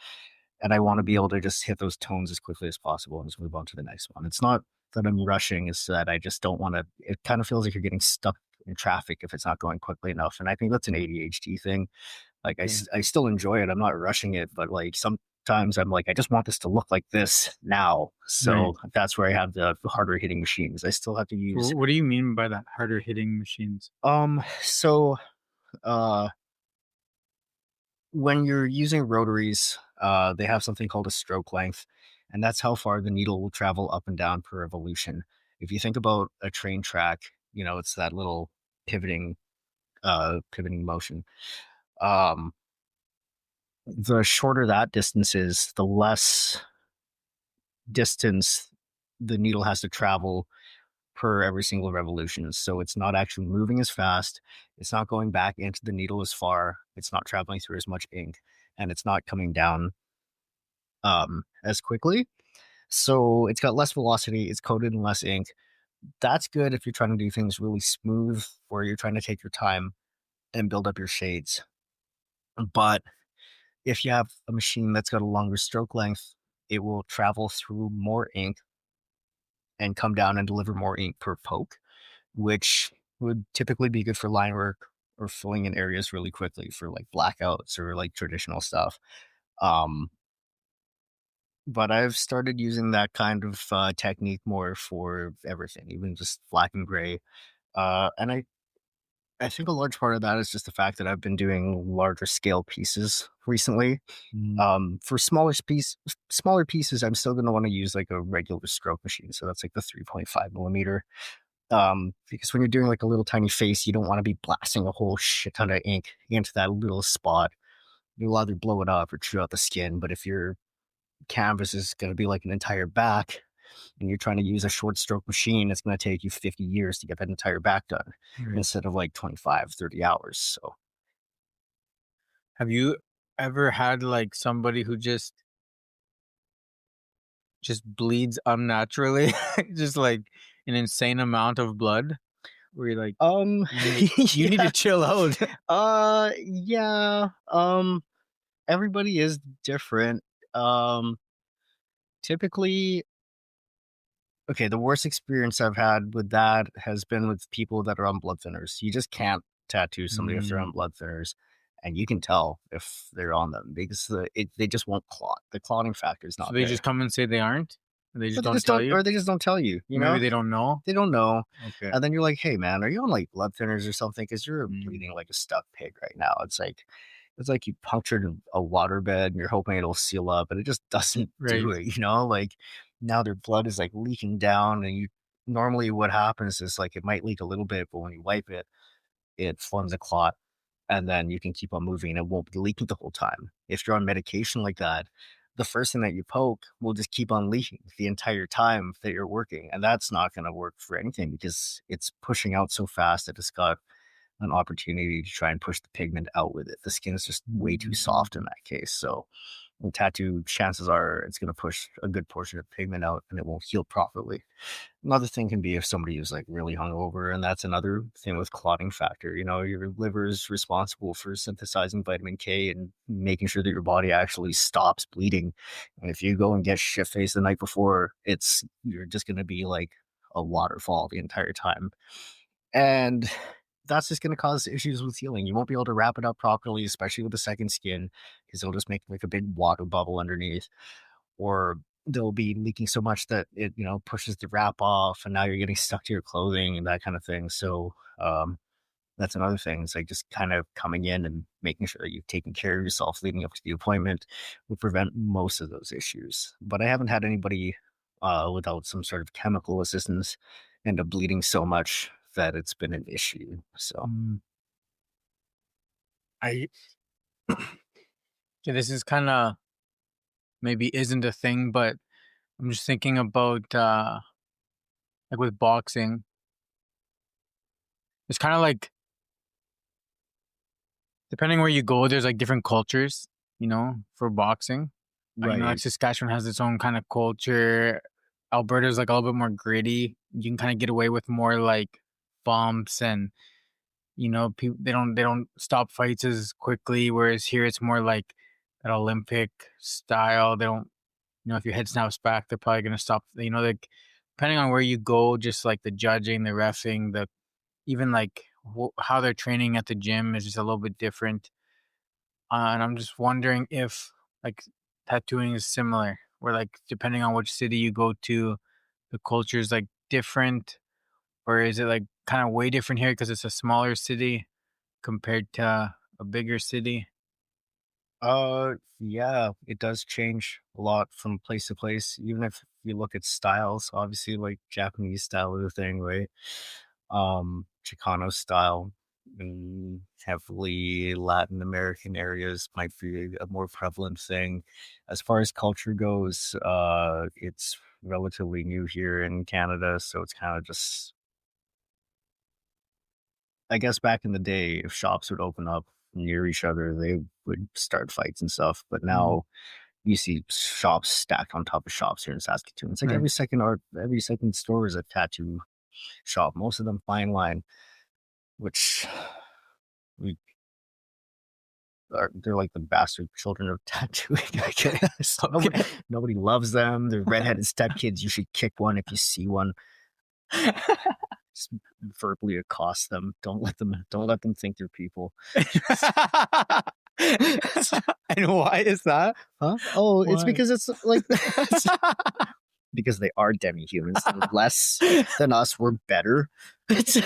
And I want to be able to just hit those tones as quickly as possible and just move on to the next one. It's not that I'm rushing, it's that I just don't want to. It kind of feels like you're getting stuck in traffic if it's not going quickly enough. And I think that's an ADHD thing. Like Okay. I still enjoy it. I'm not rushing it, but like sometimes I'm like, I just want this to look like this now. Right. So that's where I have the harder hitting machines. I still have to So use what do you mean by that harder hitting machines? so uh when you're using rotaries, they have something called a stroke length, and that's how far the needle will travel up and down per revolution. If you think about a train track, it's that little pivoting pivoting motion. Um, the shorter that distance is, the less distance the needle has to travel per every single revolution. So it's not actually moving as fast. It's not going back into the needle as far. It's not traveling through as much ink, and it's not coming down as quickly. So it's got less velocity. It's coated in less ink. That's good if you're trying to do things really smooth, or you're trying to take your time and build up your shades. But if you have a machine that's got a longer stroke length, it will travel through more ink and come down and deliver more ink per poke, which would typically be good for line work or filling in areas really quickly for like blackouts or like traditional stuff. Um, but I've started using that kind of technique more for everything, even just black and gray. And I think a large part of that is just the fact that I've been doing larger scale pieces recently. Mm, For smaller pieces, I'm still going to want to use like a regular stroke machine. So that's like the 3.5 millimeter. Because when you're doing like a little tiny face, you don't want to be blasting a whole shit ton of ink into that little spot. You'll either blow it up or chew out the skin. But if your canvas is going to be like an entire back and you're trying to use a short stroke machine, it's going to take you 50 years to get that entire back done right. instead of like 25, 30 hours. So, Have you ever had like somebody who just bleeds unnaturally, just like an insane amount of blood, where you're like, um, you need to yeah, chill out. yeah, everybody is different. Um, typically, okay, the worst experience I've had with that has been with people that are on blood thinners. You just can't tattoo somebody if they're Mm. on blood thinners, and you can tell if they're on them because they just won't clot. The clotting factor is So not they there, just come and say they aren't? They or just don't tell you? they just don't tell you. Or maybe they don't know? They don't know, Okay. and then you're like, "Hey, man, are you on like blood thinners or something? Because you're Mm, bleeding like a stuck pig right now." It's like you punctured a water bed and you're hoping it'll seal up, but it just doesn't right. do it. Like now their blood is like leaking down, and you normally what happens is like it might leak a little bit, but when you wipe it, it forms a clot, and then you can keep on moving. It won't be leaking the whole time. If you're on medication like that, the first thing that you poke will just keep on leaking the entire time that you're working, and that's not going to work for anything because it's pushing out so fast that it's got an opportunity to try and push the pigment out with it. The skin is just way too soft in that case. So, a tattoo, chances are it's going to push a good portion of pigment out and it won't heal properly. Another thing can be if somebody is like really hungover, and that's another thing with clotting factor. Your liver is responsible for synthesizing vitamin K and making sure that your body actually stops bleeding. And if you go and get shit faced the night before, you're just going to be like a waterfall the entire time. And that's just going to cause issues with healing. You won't be able to wrap it up properly, especially with the second skin, because it'll just make like a big water bubble underneath, or they'll be leaking so much that it pushes the wrap off, and now you're getting stuck to your clothing and that kind of thing. So that's another thing. It's like just kind of coming in and making sure that you've taken care of yourself leading up to the appointment will prevent most of those issues. But I haven't had anybody without some sort of chemical assistance end up bleeding so much that it's been an issue. So Mm. I Yeah, this is kind of maybe isn't a thing, but I'm just thinking about like with boxing. It's kind of like depending where you go, there's like different cultures, for boxing. Like Right. Saskatchewan has its own kind of culture. Alberta's like a little bit more gritty. You can kind of get away with more like bumps and people they don't stop fights as quickly. Whereas here it's more like an Olympic style. They don't, if your head snaps back, they're probably gonna stop. Like depending on where you go, just like the judging, the refing, the even like how they're training at the gym is just a little bit different. And I'm just wondering if like tattooing is similar, where like depending on which city you go to, the culture is like different, or is it like kind of way different here because it's a smaller city compared to a bigger city? Yeah, it does change a lot from place to place. Even if you look at styles, obviously, like Japanese style is a thing, right? Chicano style, heavily Latin American areas might be a more prevalent thing. As far as culture goes, it's relatively new here in Canada, so it's kind of just, I guess back in the day, if shops would open up near each other, they would start fights and stuff. But Mhm. now you see shops stacked on top of shops here in Saskatoon. It's like Right. every second store is a tattoo shop. Most of them fine line, which we they're like the bastard children of tattooing. I guess Okay. nobody loves them. They're redheaded stepkids. You should kick one if you see one. Just verbally accost them. Don't let them think they're people. Just And why is that? huh? Oh, it's Why? because it's like because they are demi-humans. They're less than us. We're better. It's, I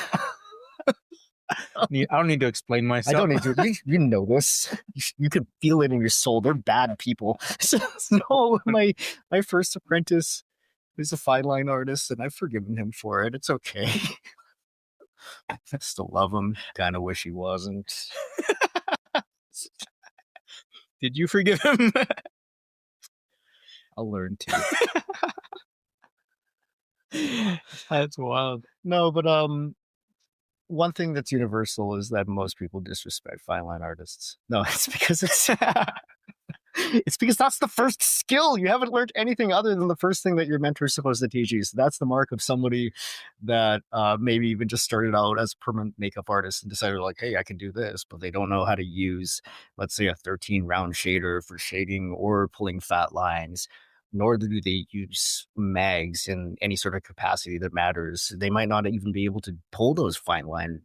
don't need to explain I don't myself. need to. You know this. You can feel it in your soul. They're bad people. So, no, my first apprentice is a fine line artist, and I've forgiven him for it. It's okay. I still love him. Kind of wish he wasn't. Did you forgive him? I'll learn to. That's wild. No, but one thing that's universal is that most people disrespect fine line artists. No, it's because that's the first skill. You haven't learned anything other than the first thing that your mentor is supposed to teach you. So that's the mark of somebody that maybe even just started out as a permanent makeup artist and decided like, hey, I can do this, but they don't know how to use, let's say, a 13 round shader for shading or pulling fat lines. Nor do they use mags in any sort of capacity that matters. They might not even be able to pull those fine lines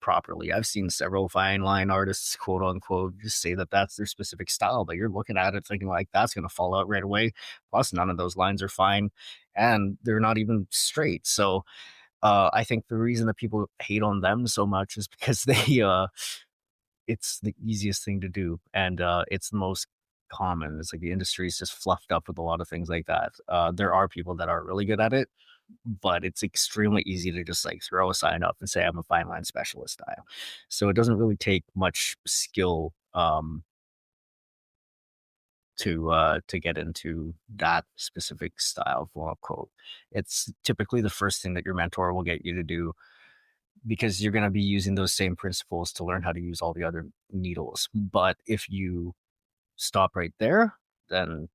properly. I've seen several fine line artists, quote unquote, just say that that's their specific style, but you're looking at it thinking like that's going to fall out right away. Plus, none of those lines are fine, and they're not even straight. So, I think the reason that people hate on them so much is because it's the easiest thing to do, and it's the most common. It's like the industry is just fluffed up with a lot of things like that. There are people that are really good at it, but it's extremely easy to just like throw a sign up and say I'm a fine line specialist style. So it doesn't really take much skill to get into that specific style, quote unquote. It's typically the first thing that your mentor will get you to do because you're going to be using those same principles to learn how to use all the other needles. But if you stop right there, then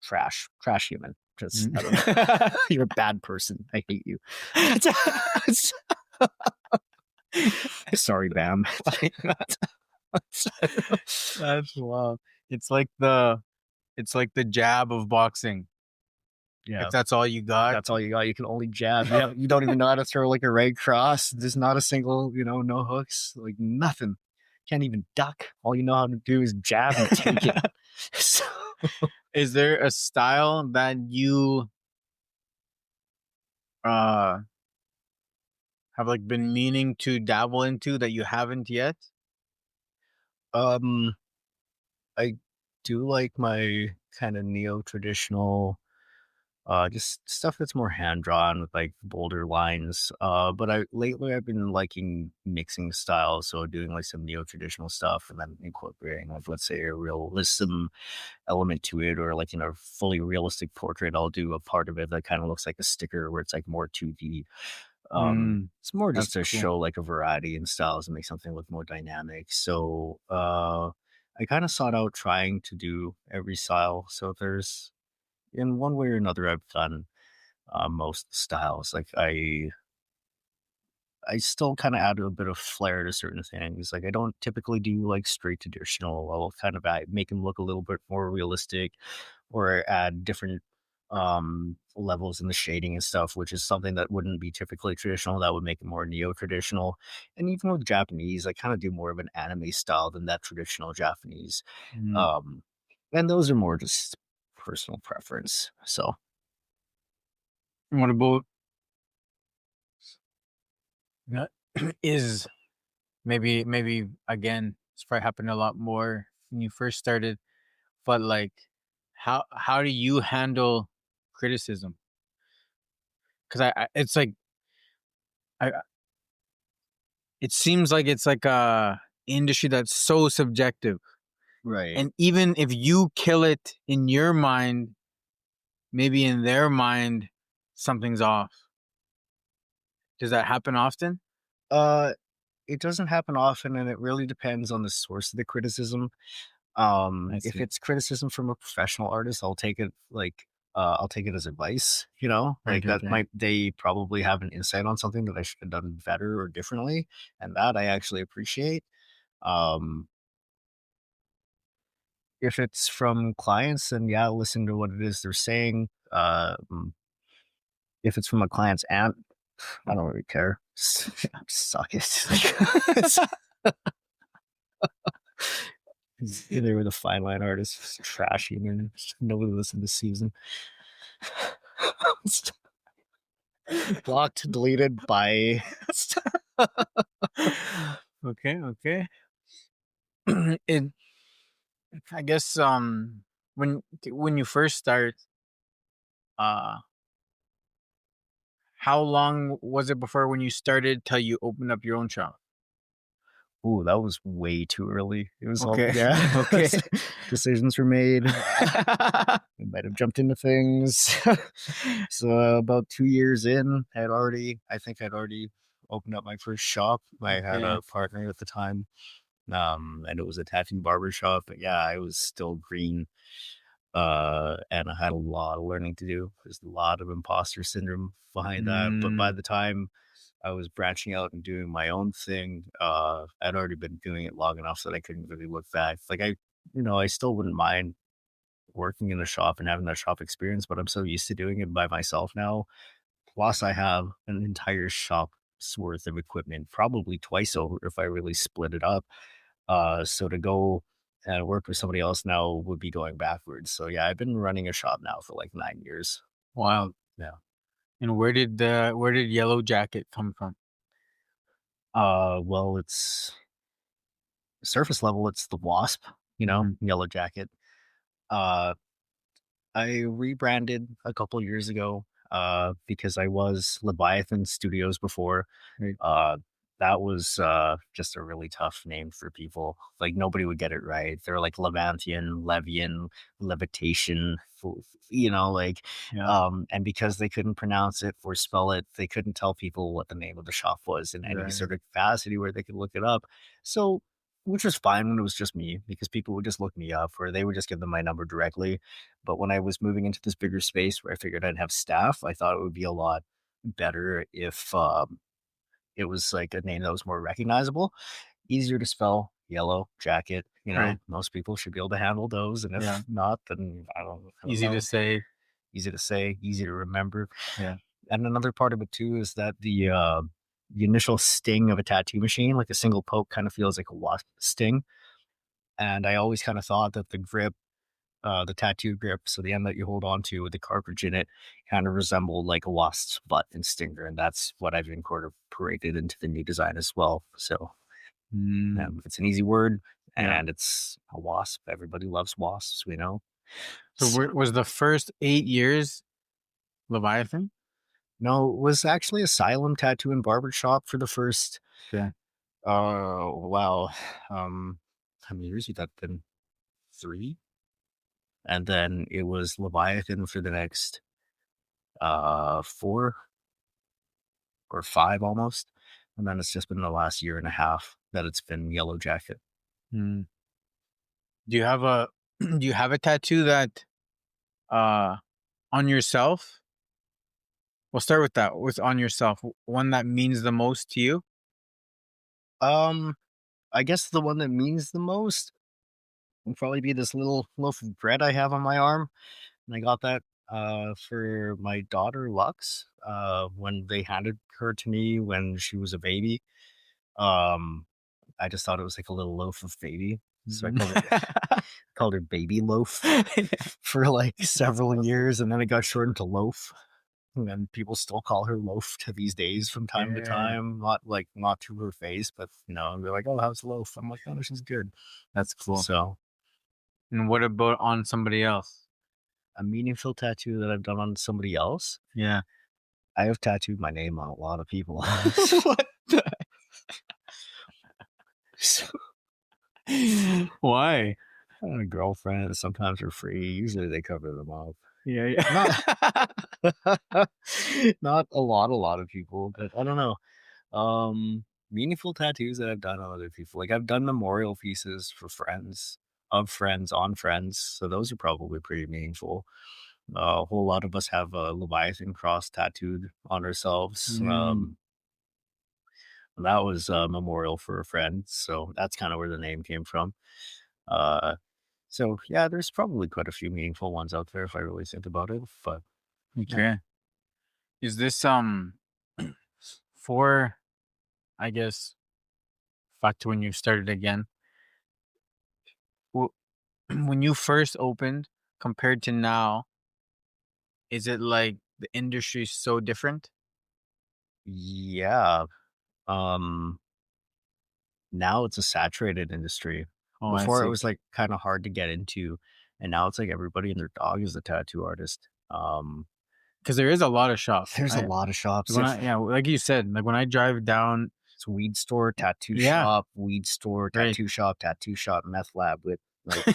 trash human. Just I don't know. You're a bad person. I hate you. Sorry, Bam. That's wild. It's like the jab of boxing. Yeah, If that's all you got. that's all you got. You can only jab. You don't even know how to throw like a right cross. There's not a single, no hooks, like nothing. Can't even duck. All you know how to do is jab and take it. So, Is there a style that you uh have like been meaning to dabble into that you haven't yet? um, I do like my kind of neo traditional Just stuff that's more hand drawn with like bolder lines. But I lately I've been liking mixing styles, so doing like some neo traditional stuff and then incorporating like let's say a realism element to it, or like fully realistic portrait. I'll do a part of it that kind of looks like a sticker where it's like more 2D. It's more just That's to cool. show like a variety in styles and make something look more dynamic. So I kind of sought out trying to do every style. So there's in one way or another I've done most styles. Like I still kind of add a bit of flair to certain things. Like I don't typically do like straight traditional. I'll kind of make them look a little bit more realistic, or add different levels in the shading and stuff, which is something that wouldn't be typically traditional. That would make it more neo traditional. And even with Japanese, I kind of do more of an anime style than that traditional Japanese. Mm. Um, and those are more just personal preference. So What about that? Is maybe again, it's probably happened a lot more when you first started, but like, how do you handle criticism? Because I it's like I it seems like it's like a industry that's so subjective, right. and even if you kill it in your mind, maybe in their mind something's off. Does that happen often? Uh, it doesn't happen often, and it really depends on the source of the criticism. I If see. it's criticism from a professional artist, I'll take it as advice, Right, like right, that right. might they probably have an insight on something that I should have done better or differently, and that I actually appreciate. Um, if it's from clients, then yeah, listen to what it is they're saying. If it's from a client's aunt, I don't really care. Suck it. They were the fine line artists, trashy, and nobody listened this season. Blocked, deleted by. Okay, okay. it I guess when you first start, uh how long was it before when you started till you opened up your own shop? Ooh, that was way too early. It was all Okay. yeah. Okay. Decisions were made. I might have jumped into things. So about 2 years in, I think I'd already opened up my first shop. I had Okay. a partner at the time, and it was a tattoo barber shop. But yeah, I was still green, and I had a lot of learning to do. There's a lot of imposter syndrome behind that. But by Mm, the time I was branching out and doing my own thing, I'd already been doing it long enough that I couldn't really look back. Like I still wouldn't mind working in a shop and having that shop experience, but I'm so used to doing it by myself now. Plus, I have an entire shop's worth of equipment, probably twice over if I really split it up. So to go and work with somebody else now would be going backwards. So yeah, I've been running a shop now for like 9 years. wild. Yeah. And where did Yellow Jacket come from? Well, it's surface level. It's the Wasp, Mhm. Yellow Jacket. Uh, I rebranded a couple years ago because I was Leviathan Studios before. Right. Uh, that was just a really tough name for people. Like nobody would get it right. They're like Levantian, Levian, Levitation, like, Yeah. and because they couldn't pronounce it or spell it, they couldn't tell people what the name of the shop was in any Right. sort of capacity where they could look it up. So, which was fine when it was just me because people would just look me up or they would just give them my number directly. But when I was moving into this bigger space where I figured I'd have staff, I thought it would be a lot better if it was like a name that was more recognizable, easier to spell. Yellow jacket, Right. most people should be able to handle those, and Yeah. if not, then I don't Easy to know. say. Easy to say, easy to remember. Yeah. And another part of it too is that the initial sting of a tattoo machine, like a single poke, kind of feels like a wasp sting. And I always kind of thought that the tattoo grip, so the end that you hold on to with the cartridge in it, kind of resembled like a wasp's butt and stinger, and that's what I've incorporated into the new design as well. So Mm. it's an easy word, Yeah. and it's a wasp. Everybody loves wasps. So So, was the first 8 years? Leviathan? No, it was actually Asylum Tattoo and Barbershop for the first, Yeah. wow. How many years you that been? 3? And then it was Leviathan for the next 4 or 5 almost. And then it's just been the last year and a half that it's been Yellowjacket. Hmm. Do you have a do you have a tattoo that uh on yourself? We'll start with that. With on yourself, one that means the most to you. Um, I guess the one that means the most will probably be this little loaf of bread I have on my arm. And I got that for my daughter Lux when they handed her to me when she was a baby. Um, I just thought it was like a little loaf of baby, so I Mhm. called her Baby Loaf for like several years, and then it got shortened to Loaf. And then people still call her Loaf to these days from time to Yeah. time. Not to her face, but and they're like, "Oh, how's Loaf?" I'm like, "Oh, she's good." That's cool. So And what about on somebody else? a meaningful tattoo that I've done on somebody else. Yeah. I have tattooed my name on a lot of people. What the? So, Why? girlfriends sometimes are free. Usually they cover them up. Yeah, Not yeah. not a lot of people, but I don't know. Meaningful tattoos that I've done on other people. Like I've done memorial pieces for friends, of friends, on friends. So those are probably pretty meaningful. A whole lot of us have a Leviathan cross tattooed on ourselves. Mm, That was a memorial for a friend. So that's kind of where the name came from. Uh, so yeah, there's probably quite a few meaningful ones out there if I really think about it. But yeah. okay. Is this for, I guess, back to when you started again? w- when you first opened compared to now, is it like the industry is so different? Yeah. Um, Now it's a saturated industry. Oh, I Before it see. was like kind of hard to get into, and now it's like everybody and their dog is a tattoo artist. Because there is a lot of shops. There's a lot of shops. When I, yeah, like you said, like when I drive down, It's weed store, tattoo yeah, shop, weed store, right. tattoo shop, meth lab with like,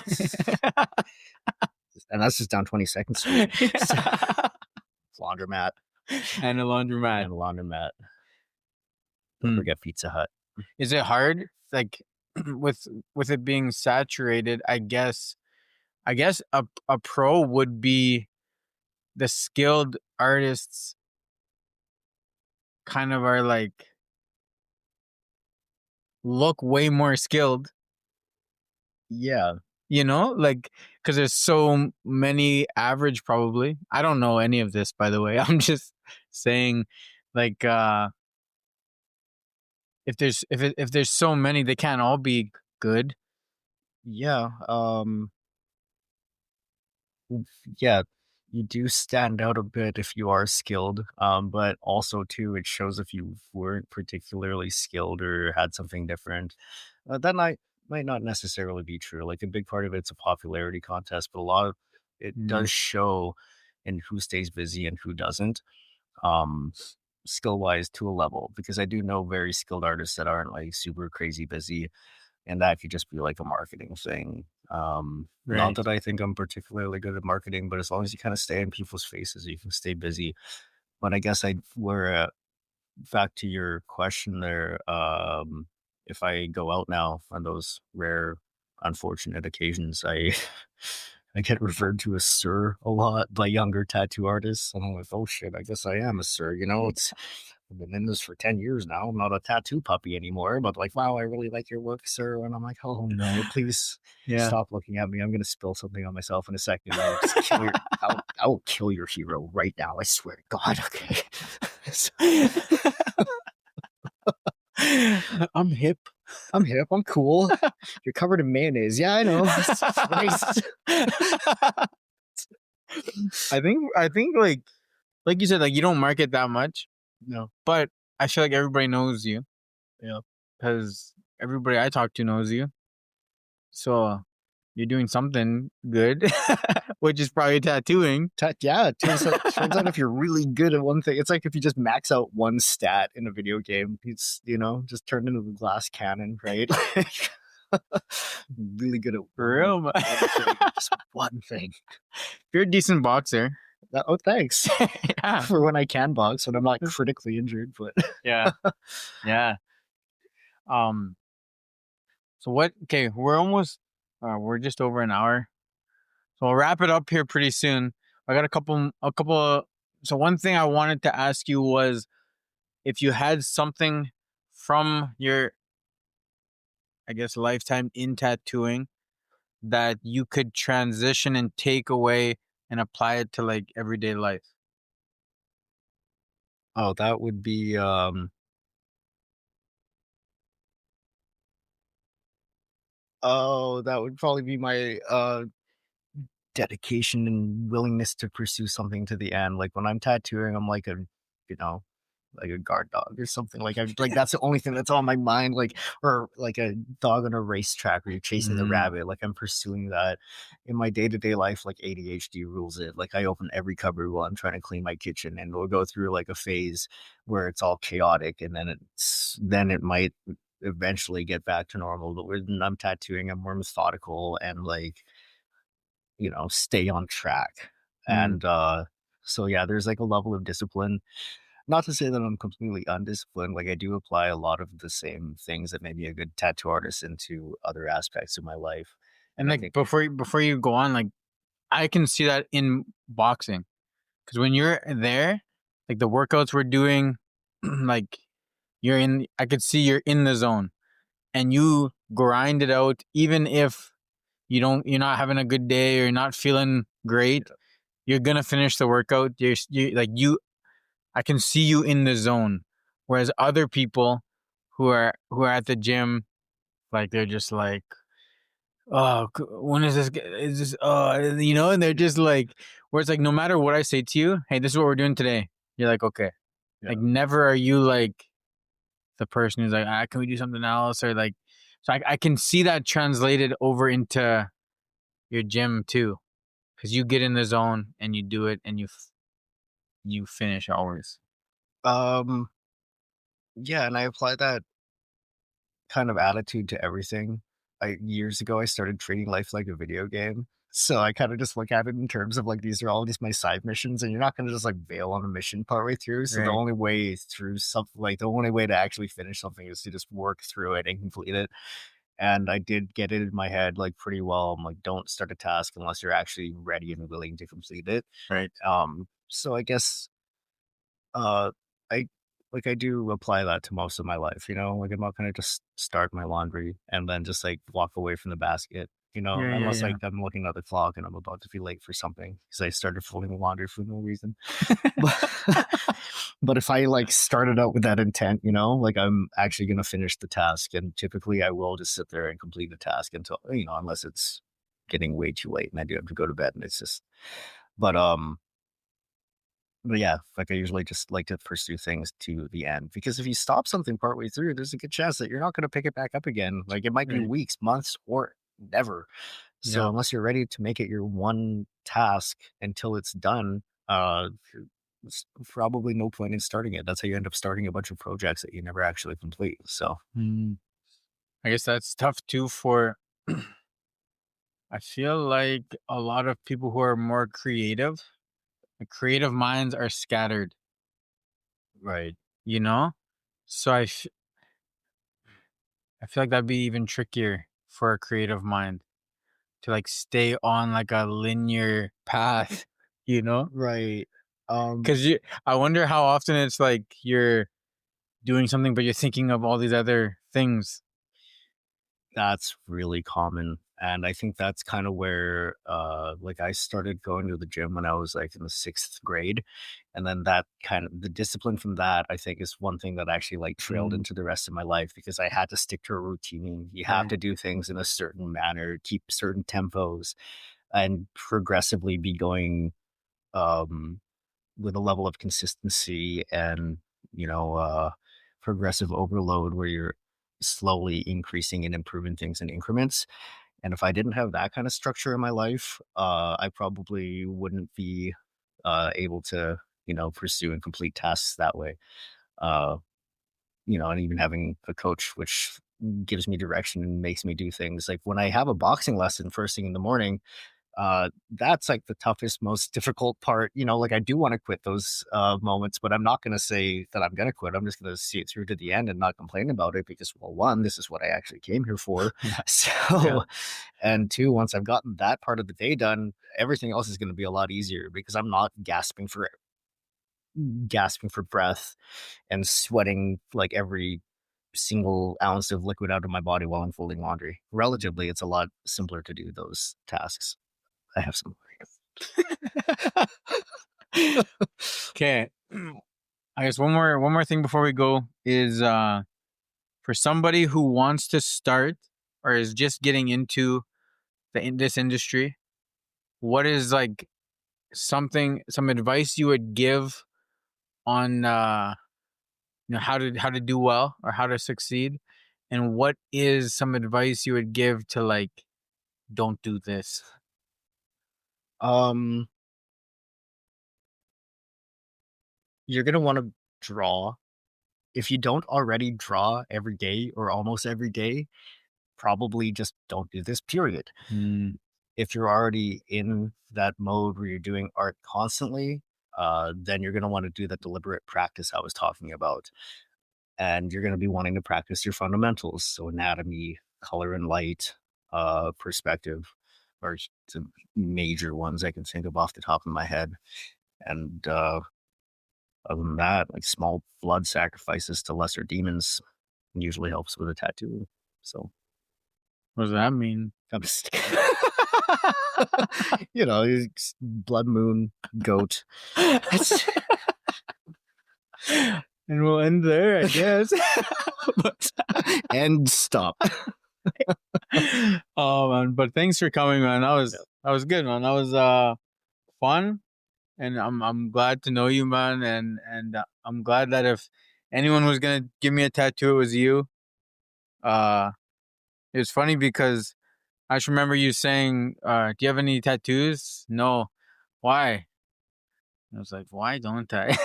and that's just down 22nd Street. So, Yeah. laundromat And a laundromat. and a laundromat. Don't Hmm. forget Pizza Hut. Is it hard? Like with it being saturated, I guess a pro would be the skilled artists kind of are like look way more skilled, Yeah, like because there's so many average probably. I don't know any of this by the way. I'm just saying like if there's so many they can't all be good. yeah. Yeah, you do stand out a bit if you are skilled, but also too, it shows if you weren't particularly skilled or had something different. That might not necessarily be true. Like a big part of it's a popularity contest, but a lot of it Mm, does show in who stays busy and who doesn't, um, skill wise to a level. Because I do know very skilled artists that aren't like super crazy busy, and that could just be like a marketing thing. Not right. that I think I'm particularly good at marketing, but as long as you kind of stay in people's faces, you can stay busy. But I guess we're back to your question there. If I go out now on those rare, unfortunate occasions, I I get referred to as sir a lot by younger tattoo artists, and I'm like, oh shit, I guess I am a sir. I've been in this for 10 years now. I'm not a tattoo puppy anymore, but like, wow, I really like your work, sir. And I'm like, oh no, please Yeah. stop looking at me. I'm gonna spill something on myself in a second. I'll just I will kill your hero right now. I swear to God. Okay. So, I'm hip. I'm hip. I'm cool. You're covered in mayonnaise. Yeah, I know. Nice. I think like you said, like you don't market that much, No. but I feel like everybody knows you Yeah. because everybody I talk to knows you. So you're doing something good, which is probably tattooing. Yeah, it turns out if you're really good at one thing, it's like if you just max out one stat in a video game, it's, just turned into the glass cannon, right? Really good at For real, one thing, just one thing. you're a decent boxer. Oh, thanks. Yeah. For when I can box, when I'm not critically injured, but Yeah. Yeah. Um, so what, okay, we're just over an hour. So I'll wrap it up here pretty soon. I got so one thing I wanted to ask you was if you had something from your, I guess, lifetime in tattooing that you could transition and take away and apply it to like everyday life. oh, that would be that would probably be my dedication and willingness to pursue something to the end. Like when I'm tattooing, I'm like you know, like a guard dog or something. Like I'm like that's the only thing that's on my mind. Like or like a dog on a racetrack where you're chasing the Mm, rabbit. Like I'm pursuing that in my day to day life. Like ADHD rules it. Like I open every cupboard while I'm trying to clean my kitchen, and we'll go through like a phase where it's all chaotic, and then it might eventually get back to normal. But when I'm tattooing, I'm more methodical and like stay on track. mm, And so yeah, there's like a level of discipline. Not to say that I'm completely undisciplined. Like I do apply a lot of the same things that made me a good tattoo artist into other aspects of my life. And and I like think before you go on, like I can see that in boxing because when you're there, like the workouts we're doing, like I could see you're in the zone and you grind it out, even if you're not having a good day or you're not feeling great. You're gonna finish the workout. I can see you in the zone. Whereas other people who are at the gym, like they're just like, oh, when is this? Is this? Oh, and they're just like, where it's like, no matter what I say to you, hey, this is what we're doing today. You're like, okay. yeah. Like, never are you like the person who's like, can we do something else? Or like, so I can see that translated over into your gym too, because you get in the zone and you do it and you finish always. Um yeah, and I apply that kind of attitude to everything. Years ago I started treating life like a video game. So I kind of just look at it in terms of like these are all just my side missions, and you're not going to just like bail on a mission partway through. So the Right. only way through something like the only way to actually finish something is to just work through it and complete it. And I did get it in my head like pretty well. I'm like, don't start a task unless you're actually ready and willing to complete it. Right. So I guess uh, I I do apply that to most of my life, like, I'm not gonna just start my laundry and then just, like, walk away from the basket, Yeah. Yeah. unless, Yeah. like, I'm looking at the clock and I'm about to be late for something because I started folding the laundry for no reason. But but if I, like, started out with that intent, like, I'm actually gonna finish the task, and typically I will just sit there and complete the task until unless it's getting way too late and I do have to go to bed and it's just but, yeah, like I usually just like to pursue things to the end because if you stop something partway through, there's a good chance that you're not going to pick it back up again. Like it might be Right. weeks, months, or never. So Yeah. unless you're ready to make it your one task until it's done, it's probably no point in starting it. That's how you end up starting a bunch of projects that you never actually complete. So Mm. I guess that's tough too for I feel like a lot of people who are more creative, the creative minds are scattered, right. you know? So I feel like that'd be even trickier for a creative mind to like stay on like a linear path, you know? Right. Um, Cuz I wonder how often it's like you're doing something but you're thinking of all these other things. That's really common, and I think that's kinda where, like, I started going to the gym when I was, like, in the 6th grade, and then that kind of the discipline from that, I think, is one thing that actually, like, trailed Mm, into the rest of my life because I had to stick to a routine. You have right. to do things in a certain manner, keep certain tempos, and progressively be going, um with a level of consistency and you know uh progressive overload where you're slowly increasing and improving things in increments. And if I didn't have that kind of structure in my life, I probably wouldn't be able to, pursue and complete tasks that way. Uh, and even having a coach, which gives me direction and makes me do things. Like when I have a boxing lesson first thing in the morning, that's like the toughest, most difficult part. Like I do want to quit those moments, but I'm not going to say that I'm going to quit. I'm just going to see it through to the end and not complain about it because, well, one, this is what I actually came here for. Yeah. So, and two, once I've gotten that part of the day done, everything else is going to be a lot easier because I'm not gasping for breath and sweating like every single ounce of liquid out of my body while I'm folding laundry. Relatively, it's a lot simpler to do those tasks. I have some. Okay. I guess one more thing before we go is for somebody who wants to start or is just getting into this industry, what is like some advice you would give on how to do well or how to succeed, and what is some advice you would give to like don't do this? You're gonna want to draw. If you don't already draw every day or almost every day, probably just don't do this, period. If you're already in that mode where you're doing art constantly, then you're gonna want to do the deliberate practice I was talking about. And you're gonna be wanting to practice your fundamentals. So anatomy, color and light, perspective are some major ones I can think of off the top of my head. And other than that, like small blood sacrifices to lesser demons usually helps with a tattoo. So, What does that mean? I'm just blood moon, goat. And we'll end there, I guess. And stop. Oh man, but thanks for coming, man. That was good, man. That was fun, and I'm glad to know you, man. And I'm glad that if anyone was gonna give me a tattoo, it was you. It was funny because I just remember you saying, "Do you have any tattoos?" No. Why? I was like, "Why don't I?"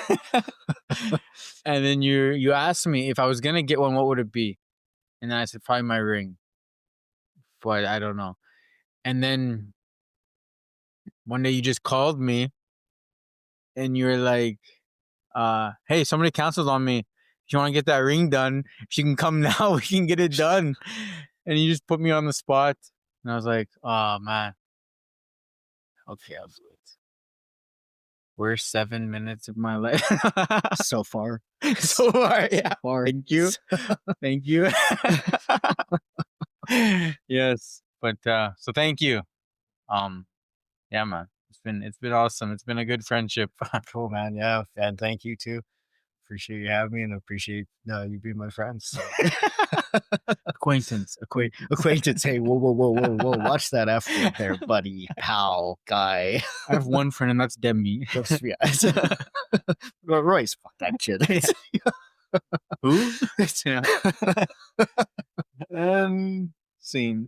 And then you asked me if I was gonna get one, what would it be? And then I said, "Probably my ring," but I don't know. And then one day you just called me and you were like, hey, somebody canceled on me. If you want to get that ring done, she can come now. We can get it done. And you just put me on the spot. And I was like, oh, man. Okay, I'll do it. Worst 7 minutes of my life. So far. So far, yeah. Far. Thank you. Thank you. Yes. But so thank you. Yeah, man. It's been awesome. It's been a good friendship. Cool, man. Yeah. And thank you too. Appreciate you having me and appreciate you being my friends. So. Acquaintance. Acquaintance. Hey, whoa. Watch that F word there, buddy, pal, guy. I have one friend and that's Demi. Yeah. Royce, fuck that shit. Who? Yeah. Scene.